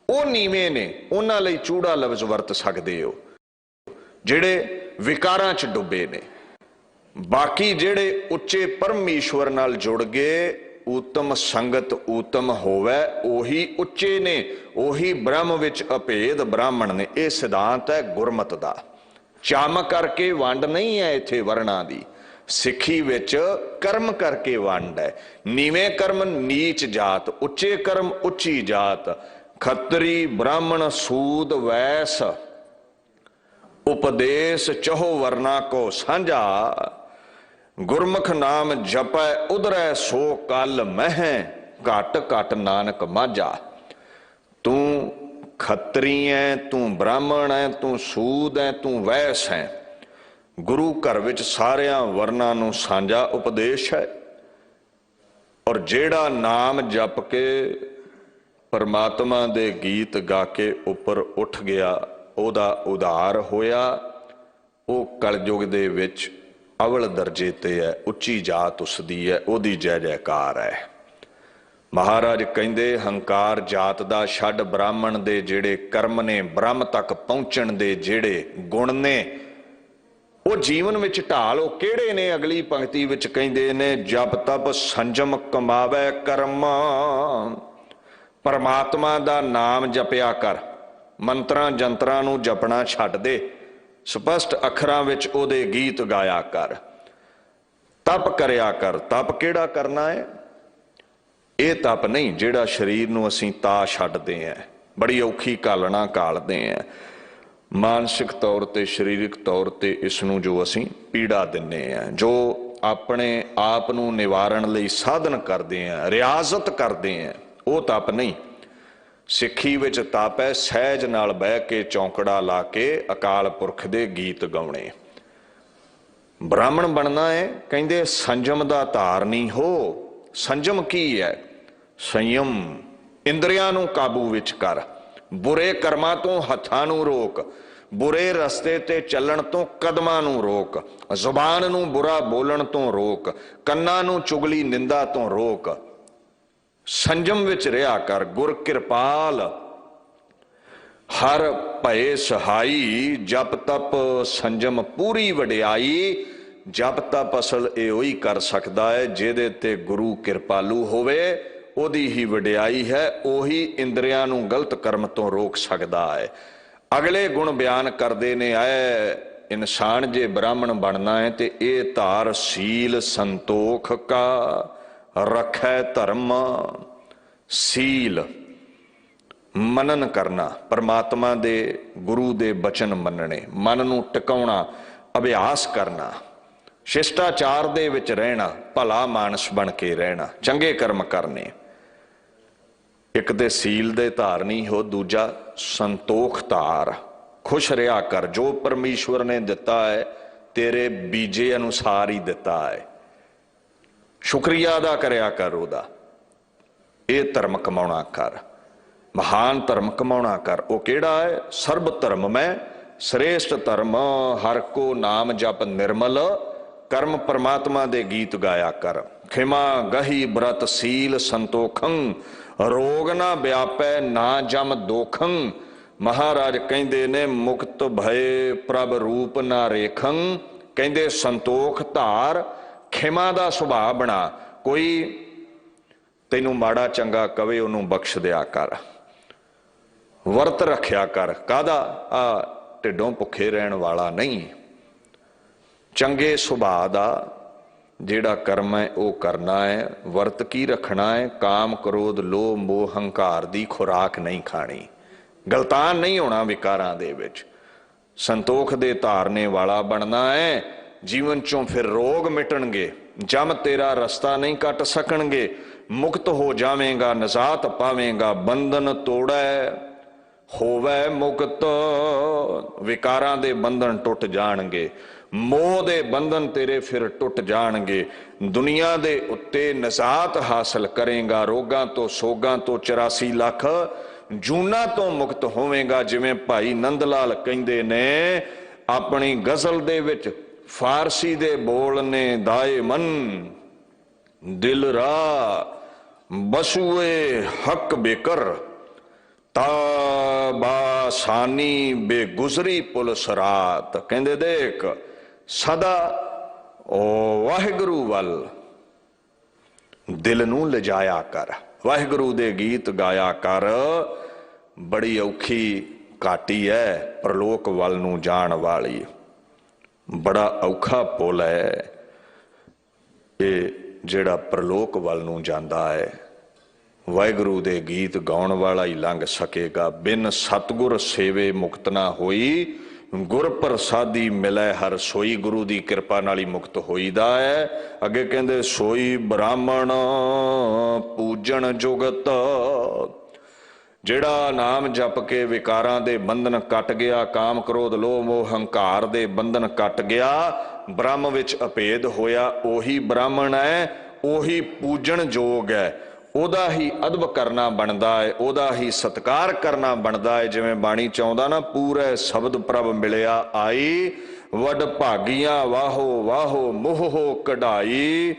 ਉਹ ਨੀਵੇਂ ਨੇ। ਉਹਨਾਂ ਲਈ ਚੂੜਾ ਲਫ਼ਜ਼ ਵਰਤ ਸਕਦੇ ਹੋ ਜਿਹੜੇ ਵਿਕਾਰਾਂ 'ਚ ਡੁੱਬੇ ਨੇ। ਬਾਕੀ ਜਿਹੜੇ ਉੱਚੇ ਪਰਮੇਸ਼ਵਰ ਨਾਲ ਜੁੜ ਗਏ, ਉਤਮ ਸੰਗਤ ਉਤਮ ਹੋਵੇ, ਉਹੀ ਉੱਚੇ ਨੇ, ਉਹੀ ਬ੍ਰਹਮ ਵਿੱਚ ਅਭੇਦ ਬ੍ਰਾਹਮਣ ਨੇ। ਇਹ ਸਿਧਾਂਤ ਹੈ ਗੁਰਮਤ ਦਾ। ਚਮ ਕਰਕੇ ਵੰਡ ਨਹੀਂ ਹੈ ਇੱਥੇ ਵਰਣਾ ਦੀ। ਸਿੱਖੀ ਵਿੱਚ ਕਰਮ ਕਰਕੇ ਵੰਡ ਹੈ। ਨੀਵੇਂ ਕਰਮ ਨੀਚ ਜਾਤ, ਉੱਚੇ ਕਰਮ ਉੱਚੀ ਜਾਤ। ਖੱਤਰੀ ਬ੍ਰਾਹਮਣ ਸੂਦ ਵੈਸ, ਉਪਦੇਸ਼ ਚਹੋ ਵਰਨਾ ਕੋ ਸਾਂਝਾ। ਗੁਰਮੁਖ ਨਾਮ ਜਪੈ ਉਧਰੈ ਸੋ ਕਲ ਮਹਿ, ਘਟ ਘਟ ਨਾਨਕ ਮਾਝਾ। ਤੂੰ ਖੱਤਰੀ ਹੈ, ਤੂੰ ਬ੍ਰਾਹਮਣ ਹੈ, ਤੂੰ ਸੂਦ ਹੈ, ਤੂੰ ਵੈਸ ਹੈ। ਗੁਰੂ ਘਰ ਵਿੱਚ ਸਾਰਿਆਂ ਵਰਨਾਂ ਨੂੰ ਸਾਂਝਾ ਉਪਦੇਸ਼ ਹੈ। ਔਰ ਜਿਹੜਾ ਨਾਮ ਜਪ ਕੇ ਪਰਮਾਤਮਾ ਦੇ ਗੀਤ ਗਾ ਕੇ ਉੱਪਰ ਉੱਠ ਗਿਆ, ਉਹਦਾ ਉਧਾਰ ਹੋਇਆ। ਉਹ ਕਲਯੁਗ ਦੇ ਵਿੱਚ ਅਵਲ ਦਰਜੇ ਤੇ ਹੈ, ਉੱਚੀ ਜਾਤ ਉਸਦੀ ਹੈ, ਉਹਦੀ ਜੈ ਜੈਕਾਰ ਹੈ। ਮਹਾਰਾਜ ਕਹਿੰਦੇ ਹੰਕਾਰ ਜਾਤ ਦਾ ਛੱਡ, ਬ੍ਰਾਹਮਣ ਦੇ ਜਿਹੜੇ ਕਰਮ ਨੇ, ਬ੍ਰਹਮ ਤੱਕ ਪਹੁੰਚਣ ਦੇ ਜਿਹੜੇ ਗੁਣ ਨੇ, ਉਹ ਜੀਵਨ ਵਿੱਚ ਢਾਲ ਉਹ ਕਿਹੜੇ ਨੇ? ਅਗਲੀ ਪੰਕਤੀ ਵਿੱਚ ਕਹਿੰਦੇ ਨੇ ਜਪ ਤਪ ਸੰਜਮ ਕਮਾਵੇ ਕਰਮ। ਪਰਮਾਤਮਾ ਦਾ ਨਾਮ ਜਪਿਆ ਕਰ, ਮੰਤਰਾਂ ਜੰਤਰਾਂ ਨੂੰ ਜਪਣਾ ਛੱਡ ਦੇ, ਸਪਸ਼ਟ ਅੱਖਰਾਂ ਵਿੱਚ ਉਹਦੇ ਗੀਤ ਗਾਇਆ ਕਰ, ਤਪ ਕਰਿਆ ਕਰ। ਤਪ ਕਿਹੜਾ ਕਰਨਾ ਹੈ? ਇਹ ਤਪ ਨਹੀਂ ਜਿਹੜਾ ਸਰੀਰ ਨੂੰ ਅਸੀਂ ਤਾ ਛੱਡਦੇ ਹਾਂ, ਬੜੀ ਔਖੀ ਘਾਲਣਾ ਘਾਲਦੇ ਹਾਂ, ਮਾਨਸਿਕ ਤੌਰ ਤੇ ਸਰੀਰਕ ਤੌਰ ਤੇ ਇਸ ਨੂੰ ਜੋ ਅਸੀਂ ਪੀੜਾ ਦਿੰਦੇ ਹਾਂ, ਜੋ ਆਪਣੇ ਆਪ ਨੂੰ ਨਿਵਾਰਨ ਲਈ ਸਾਧਨ ਕਰਦੇ ਹਾਂ, ਰਿਆਜ਼ਤ ਕਰਦੇ ਹਾਂ, ਉਹ ਤਪ ਨਹੀਂ। ਸਿੱਖੀ ਵਿੱਚ ਤਪ ਹੈ ਸਹਿਜ ਨਾਲ ਬਹਿ ਕੇ ਚੌਂਕੜਾ ਲਾ ਕੇ ਅਕਾਲ ਪੁਰਖ ਦੇ ਗੀਤ ਗਾਉਣੇ। ਬ੍ਰਾਹਮਣ ਬਣਨਾ ਹੈ, ਕਹਿੰਦੇ ਸੰਜਮ ਦਾ ਧਾਰਨੀ ਹੋ। ਸੰਜਮ ਕੀ ਹੈ? ਸੰਯਮ, ਇੰਦਰੀਆਂ ਨੂੰ ਕਾਬੂ ਵਿੱਚ ਕਰ। बुरे कर्मां तो हत्थां नूं रोक, बुरे रस्ते ते चलण तो कदमां नूं रोक, जुबान नूं बुरा बोलण तो रोक, कन्नां नूं चुगली निंदा तो रोक, संजम विच रहा कर। गुर किरपाल हर भये सहाई, जप तप संजम पूरी वडियाई। जप तप असल यो ही कर सकता है जिहदे ते गुरु किरपालू होवे, ओदी ही वडियाई है। ओही इंद्रियां नूं गलत कर्म तो रोक सकता है। अगले गुण बयान करते ने, आए इंसान जे ब्राह्मण बनना है तो ये धार सील संतोख का रखै धर्म। सील मनन करना, परमात्मा दे गुरु दे बचन मनने, मन नूं टिकाउणा, अभ्यास करना, शिष्टाचार दे विच रहना, भला मानस बन के रहना, चंगे कर्म करने। एक ते सील दे धारनी हो, दूजा संतोख धार। खुश रहा कर, जो परमेश्वर ने दिता है तेरे बीजे अनुसार ही दिता है, शुक्रिया अदा करया कर ओदा। ये धर्म कमाउणा कर, महान धर्म कमाउणा कर। वो केड़ा है? सर्ब धर्म में श्रेष्ठ धर्म हर को नाम जप निर्मल, कर्म परमात्मा दे गीत गाया कर। खिमा गही व्रत सील संतोखं, रोग ना व्यापै ना जम दोखं। महाराज कहंदे ने मुक्त भय प्रभ रूप ना रेखं। कहंदे संतोख धार, खिमा दा सुभाव बना। कोई तैनू माड़ा चंगा कवे उन्होंने बख्श दिया कर, वर्त रखिया कर। कादा? आ ढिडों भुखे रहन वाला नहीं, चंगे सुभाव दा जेड़ा कर्म है वो करना है। वर्त की रखना है? काम क्रोध लोभ मोह हंकार दी खुराक नहीं खानी, गलतान नहीं होना विकारां दे विच, संतोख दे धारने वाला बनना है। जीवन चों फिर रोग मिटणगे, जम तेरा रस्ता नहीं कट सकणगे, मुक्त हो जावेगा, नजात पावेगा। बंधन तोड़ै होवै मुक्त, विकारां दे बंधन टुट जाणगे, मोह दे बंधन तेरे फिर टुट जाणगे। दुनिया दे उत्ते नजात हासिल करेगा, रोगां तो सोगां तो 84 लाख जूना तो मुक्त होवेगा। जिवें भाई नंद लाल कहंदे ने अपनी गजल दे विच, फारसी दे बोल ने दाए मन दिल रा बसुए हक बेकर, ताबासानी बेगुजरी पुलिस रात। कहंदे देख सदा ओ वाहिगुरु वल दिल नूं लिजाया कर, वाहिगुरु दे गीत गाया कर। बड़ी औखी घाटी है परलोक वल नूं जाण वाली, बड़ा औखा पुल है ये जेड़ा परलोक वल नूं जांदा है। वाहिगुरु दे गीत गाउण वाला ही लंघ सकेगा। बिन सतगुर सेवे मुक्त ना होई, गुर प्रसादी मिलै हर सोई। गुरु दी कृपा नाल ही मुक्त होईदा है। अगे कहंदे सोई ब्राह्मण पूजन जुगत, जेड़ा नाम जप के विकारां दे बंधन कट गया, काम क्रोध लोभ मोह हंकार दे बंधन कट गया, ब्रह्म विच अभेद होया, ओही ब्राह्मण है, ओही पूजन जोग है। ओदा ही अदब करना बनता है, ओदा ही सत्कार करना बनता है। जिवें बाणी चाहुंदा ना, पूरे शब्द प्रभ मिलिया आई, वड भागिया वाहो वाहो मोहो कढ़ाई।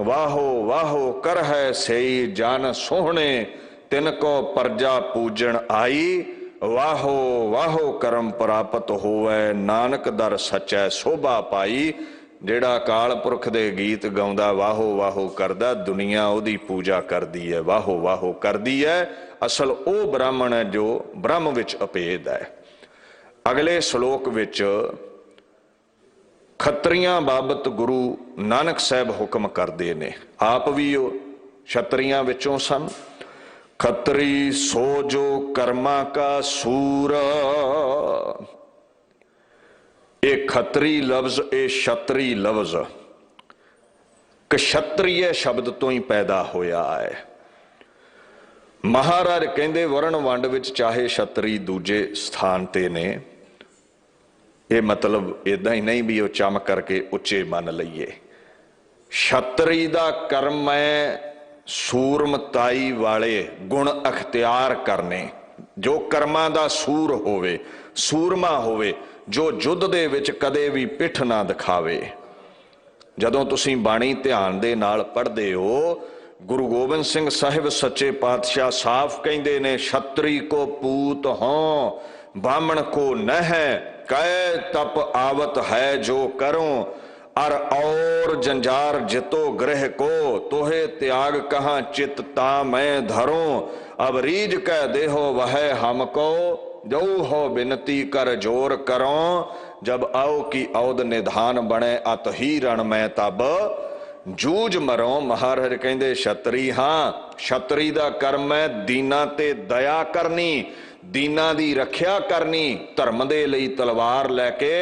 वाहो वाहो कर है सही जान सोहणे, तिनको प्रजा पूजन आई। वाहो वाहो करम प्राप्त होवै, नानक दर सचै शोभा पाई। जेड़ा अकाल पुरख दे गीत गाउंदा वाहो वाहो करदा, दुनिया ओदी पूजा करदी है, वाहो वाहो करदी है। असल ओ ब्राह्मण है जो ब्रह्म विच अभेद है। अगले श्लोक विच खत्रियां बाबत गुरु नानक साहब हुक्म करदे ने, आप भी छत्रियां विचों सन। खत्री सो जो कर्मा का सूर, ये खत्री लफ्ज ये छत्री लफ्ज क्षत्रिय शब्द तो ही पैदा होया है। महाराज कहंदे वरण वंड विच चाहे छत्री दूजे स्थान ते ने, ये मतलब इदा ही नहीं भी वो चम करके उच्चे मन लईए। छत्री दा कर्म है सूरमताई वाले गुण अख्तियार करने, ਜੋ ਕਰਮਾਂ ਦਾ ਸੂਰ ਹੋਵੇ, ਸੂਰਮਾ ਹੋਵੇ, ਜੋ ਯੁੱਧ ਦੇ ਵਿੱਚ ਕਦੇ ਵੀ ਪਿੱਠ ਨਾ ਦਿਖਾਵੇ। ਜਦੋਂ ਤੁਸੀਂ ਬਾਣੀ ਧਿਆਨ ਦੇ ਨਾਲ ਪੜ੍ਹਦੇ ਹੋ, ਗੁਰੂ ਗੋਬਿੰਦ ਸਿੰਘ ਸਾਹਿਬ ਸੱਚੇ ਪਾਤਸ਼ਾਹ ਸਾਫ਼ ਕਹਿੰਦੇ ਨੇ, ਛਤਰੀ ਕੋ ਪੂਤ ਹੋਂ ਬਾਮਣ ਕੋ ਨਹਿ, ਕੈ ਤਪ ਆਵਤ ਹੈ ਜੋ ਕਰੋ, अर और जंजार जितो गृह को, तोहे त्याग कहाँ चित ता मैं धरूं, अब रीज कह देहो वह हमको, जो हो बिनती कर जोर करो, जब आओ की औद निधान बने अत ही रण में तब जूझ मरो। महाराज कहंदे छतरी, हाँ छतरी दा कर्म है दीना ते दया करनी, दीना दी रखिया करनी, धर्म दे लई तलवार लैके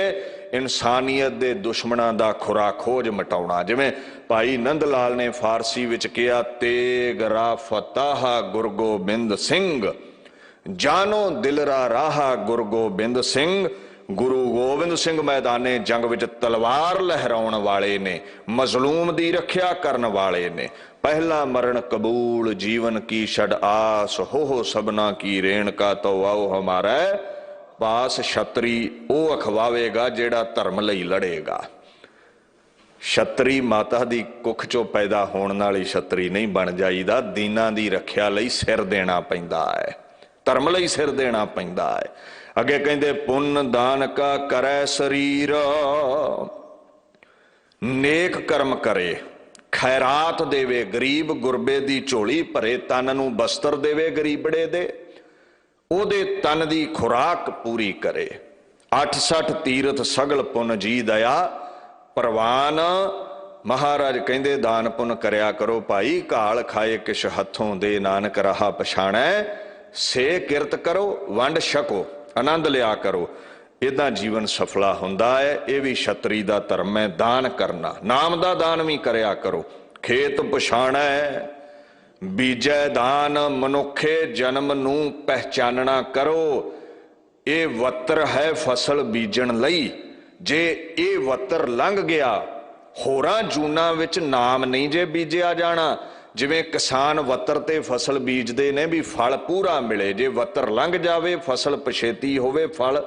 इनसानियत दे दुश्मनां दा खुरा खोज मटाउणा। जिवें भाई नंद लाल ने फारसी विच कहा, तेग रा फताह गुरु गोबिंद सिंह, जानो दिलरा राहा गुरु गोबिंद सिंह। गुरु गोबिंद सिंह मैदाने जंग विच तलवार लहराउण वाले ने, मजलूम दी रखिया करन वाले ने। पहला मरण कबूल जीवन की छड़ आस, हो सबना की रेणका तो आओ हमारा पास। छतरी वो अखवावेगा जेड़ा धर्म लई लड़ेगा। छतरी माता दी कुख चो पैदा होने वाली छतरी नहीं बन जाईदा, दीना दी रखिया लई सिर देना पैंदा है, धर्म लई सिर देना पैंदा है। अगे कहंदे पुण्य दान का करे शरीर, नेक कर्म करे खैरात देवे, गरीब गुरबे दी झोली भरे, तन नूं बस्तर देवे गरीबड़े दे, ओदे तन दी खुराक पूरी करे। 68 तीरथ सगल पुन जी दया प्रवान। महाराज कहंदे दान पुन करया करो भाई, काल खाए किश हथों दे, नानक रहा पछाणै से किरत करो, वंड छको आनंद लिया करो। इदां जीवन सफला हुंदा है। यह भी छतरी दा धर्म है, दान करना। नाम दा दान भी करया करो। खेत पछाणै बीजै दान, मनुखे जन्म नूं पहचानना करो। ये वत्र है फसल बीजण लई, जे ये वत्र लंघ गया होरां जूना विच नाम नहीं जे बीजिया जाना। जिवें किसान वत्र ते फसल बीजदे ने भी फल पूरा मिले, जे वत्र लंघ जावे फसल पछेती होवे फल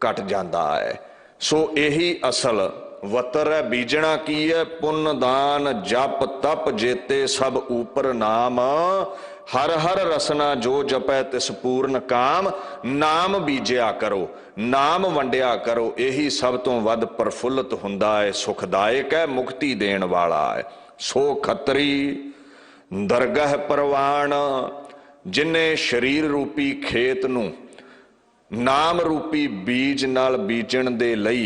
घट जाता है। सो यही असल वतर है। बीजना की है पुण्य दान जप तप जेते सब ऊपर नाम, हर हर रसना जो जपै तिस पूर्ण काम। नाम बीजिया करो, नाम वंडिया करो, यही सब तो वध प्रफुल्लत हुंदा है, सुखदायक है, मुक्ति देण वाला है। सो खतरी दरगाह परवान, जिन्हें शरीर रूपी खेत नूं नाम रूपी बीज नाल बीजण दे लई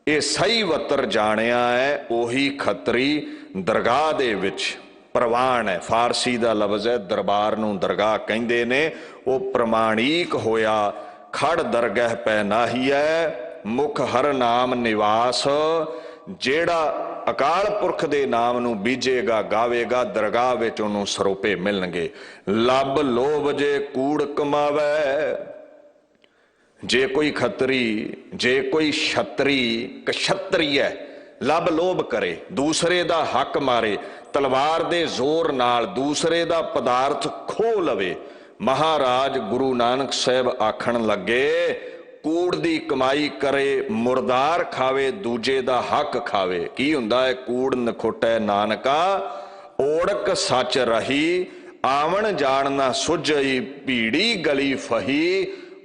ये सही वतर जानिया है, उही खतरी दरगाह दे विच प्रवान है। फारसी दा लफ्ज़ है दरबार नूं दरगाह कहंदे ने। वो प्रमाणिक होया खड़ दरगाह पै नाही है, मुख हर नाम निवास। जेड़ा अकाल पुरख दे नाम नूं बीजेगा गावेगा, दरगाह विच उहनूं सरोपे मिलणगे। लब लोभ जे कूड़ कमावे, जे कोई खतरी जे कोई छतरी क्षत्रिय लब लोभ करे, दूसरे दा हक मारे, तलवार दे जोर नाल दूसरे दा पदार्थ खो लवे। महाराज गुरु नानक साहब आखण लगे, कूड़ दी कमाई करे मुरदार खावे, दूजे दा हक खावे। की हुंदा है कूड़ नखोटै नानका, ओड़क सच रही, आवन जान ना सुझई, भीड़ी गली फही।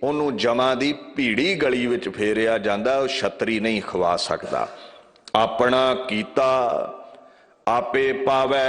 ਉਹਨੂੰ ਜਮਾਂ ਦੀ ਭੀੜੀ ਗਲੀ ਵਿੱਚ ਫੇਰਿਆ ਜਾਂਦਾ, ਉਹ ਛਤਰੀ ਨਹੀਂ ਖਵਾ ਸਕਦਾ। ਆਪਣਾ ਕੀਤਾ ਆਪੇ ਪਾਵੈ,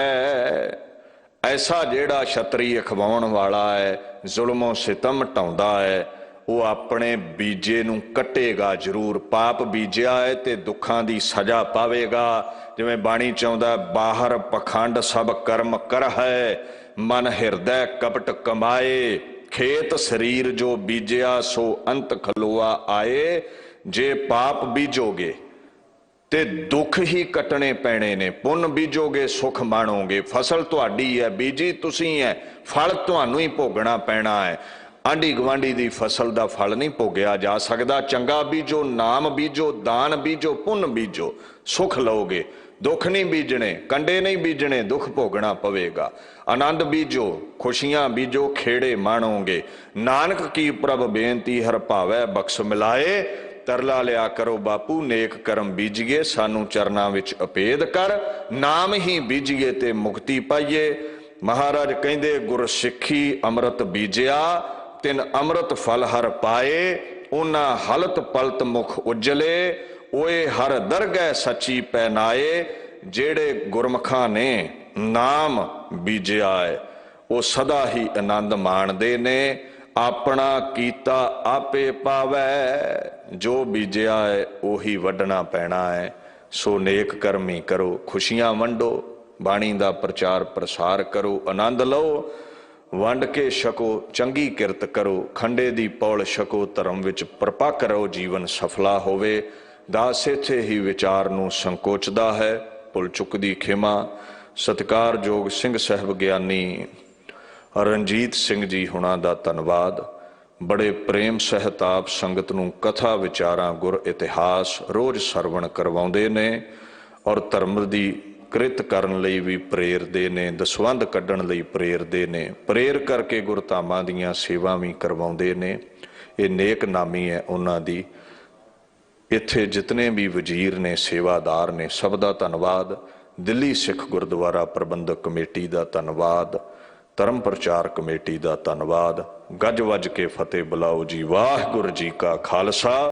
ਐਸਾ ਜਿਹੜਾ ਛਤਰੀ ਅਖਵਾਉਣ ਵਾਲਾ ਹੈ, ਜ਼ੁਲਮੋਂ ਸਿਤਮ ਢਾਉਂਦਾ ਹੈ, ਉਹ ਆਪਣੇ ਬੀਜੇ ਨੂੰ ਕੱਟੇਗਾ ਜ਼ਰੂਰ। ਪਾਪ ਬੀਜਿਆ ਹੈ ਤੇ ਦੁੱਖਾਂ ਦੀ ਸਜ਼ਾ ਪਾਵੇਗਾ। ਜਿਵੇਂ ਬਾਣੀ ਚ ਆਉਂਦਾ, ਬਾਹਰ ਪਖੰਡ ਸਭ ਕਰਮ ਕਰ ਹੈ, ਮਨ ਹਿਰਦੈ ਕਪਟ ਕਮਾਏ। खेत शरीर जो बीजिया सो अंत खलोआ आए। जे पाप बीजोगे ते दुख ही कटने पैने ने, पुन बीजोगे सुख माणोगे। फसल तुहाडी है, बीजी तुसी है, फल तुहानू ही भोगना पैना है। आंढी गवांढी दी फसल दा फल नहीं भोगिया जा सकदा। चंगा बीजो, नाम बीजो, दान बीजो, पुन बीजो, सुख लओगे। ਦੁੱਖ ਨਹੀਂ ਬੀਜਣੇ, ਕੰਡੇ ਨਹੀਂ ਬੀਜਣੇ, ਦੁੱਖ ਭੋਗਣਾ ਪਵੇਗਾ। ਆਨੰਦ ਬੀਜੋ, ਖੁਸ਼ੀਆਂ ਬੀਜੋ, ਖੇੜੇ ਮਾਣੋਗੇ। ਨਾਨਕ ਕੀ ਪ੍ਰਭ ਬੇਨਤੀ ਹਰ ਭਾਵੈ ਬਖਸ਼ ਮਿਲਾਏ। ਤਰਲਾ ਲਿਆ ਕਰੋ ਬਾਪੂ, ਨੇਕ ਕਰਮ ਬੀਜੀਏ, ਸਾਨੂੰ ਚਰਨਾਂ ਵਿੱਚ ਅਪੇਦ ਕਰ। ਨਾਮ ਹੀ ਬੀਜੀਏ ਤੇ ਮੁਕਤੀ ਪਾਈਏ। ਮਹਾਰਾਜ ਕਹਿੰਦੇ ਗੁਰ ਸਿੱਖੀ ਅੰਮ੍ਰਿਤ ਬੀਜਿਆ, ਤਿਨ ਅੰਮ੍ਰਿਤ ਫਲ ਹਰ ਪਾਏ। ਉਹਨਾਂ ਹਲਤ ਪਲਤ ਮੁਖ ਉਜਲੇ, ਓਏ ਹਰ ਦਰਗਹਿ ਸੱਚੀ ਪੈਨਾਏ। ਜਿਹੜੇ ਗੁਰਮੁਖਾਂ ਨੇ ਨਾਮ ਬੀਜਿਆ ਹੈ ਉਹ ਸਦਾ ਹੀ ਆਨੰਦ ਮਾਣਦੇ ਨੇ। ਆਪਣਾ ਕੀਤਾ ਆਪੇ ਪਾਵੈ, ਜੋ ਬੀਜਿਆ ਹੈ ਉਹੀ ਵੱਢਣਾ ਪੈਣਾ ਹੈ। ਸੋ ਨੇਕ ਕਰਮੀ ਕਰੋ, ਖੁਸ਼ੀਆਂ ਵੰਡੋ, ਬਾਣੀ ਦਾ ਪ੍ਰਚਾਰ ਪ੍ਰਸਾਰ ਕਰੋ, ਆਨੰਦ ਲਓ, ਵੰਡ ਕੇ ਛਕੋ, ਚੰਗੀ ਕਿਰਤ ਕਰੋ, ਖੰਡੇ ਦੀ ਪੌਲ ਛਕੋ, ਧਰਮ ਵਿੱਚ ਪ੍ਰਪੱਕ ਰਹੋ, ਜੀਵਨ ਸਫਲਾ ਹੋਵੇ। ਦਾਸ ਇੱਥੇ ਹੀ ਵਿਚਾਰ ਨੂੰ ਸੰਕੋਚਦਾ ਹੈ। ਭੁੱਲ ਚੁੱਕ ਦੀ ਖਿਮਾ। ਸਤਿਕਾਰਯੋਗ ਸਿੰਘ ਸਾਹਿਬ ਗਿਆਨੀ ਰਣਜੀਤ ਸਿੰਘ ਜੀ ਹੁਣਾਂ ਦਾ ਧੰਨਵਾਦ। ਬੜੇ ਪ੍ਰੇਮ ਸਹਿਤ ਆਪ ਸੰਗਤ ਨੂੰ ਕਥਾ ਵਿਚਾਰਾਂ ਗੁਰ ਇਤਿਹਾਸ ਰੋਜ਼ ਸਰਵਣ ਕਰਵਾਉਂਦੇ ਨੇ ਔਰ ਧਰਮ ਦੀ ਕਿਰਤ ਕਰਨ ਲਈ ਵੀ ਪ੍ਰੇਰਦੇ ਨੇ, ਦਸਵੰਧ ਕੱਢਣ ਲਈ ਪ੍ਰੇਰਦੇ ਨੇ, ਪ੍ਰੇਰ ਕਰਕੇ ਗੁਰਧਾਮਾਂ ਦੀਆਂ ਸੇਵਾ ਵੀ ਕਰਵਾਉਂਦੇ ਨੇ। ਇਹ ਨੇਕ ਨਾਮੀ ਹੈ ਉਹਨਾਂ ਦੀ। ਇੱਥੇ ਜਿਤਨੇ ਵੀ ਵਜ਼ੀਰ ਨੇ, ਸੇਵਾਦਾਰ ਨੇ, ਸਭ ਦਾ ਧੰਨਵਾਦ। ਦਿੱਲੀ ਸਿੱਖ ਗੁਰਦੁਆਰਾ ਪ੍ਰਬੰਧਕ ਕਮੇਟੀ ਦਾ ਧੰਨਵਾਦ। ਧਰਮ ਪ੍ਰਚਾਰ ਕਮੇਟੀ ਦਾ ਧੰਨਵਾਦ। ਗੱਜ ਵੱਜ ਕੇ ਫਤਿਹ ਬੁਲਾਓ ਜੀ। ਵਾਹਿਗੁਰੂ ਜੀ ਕਾ ਖਾਲਸਾ।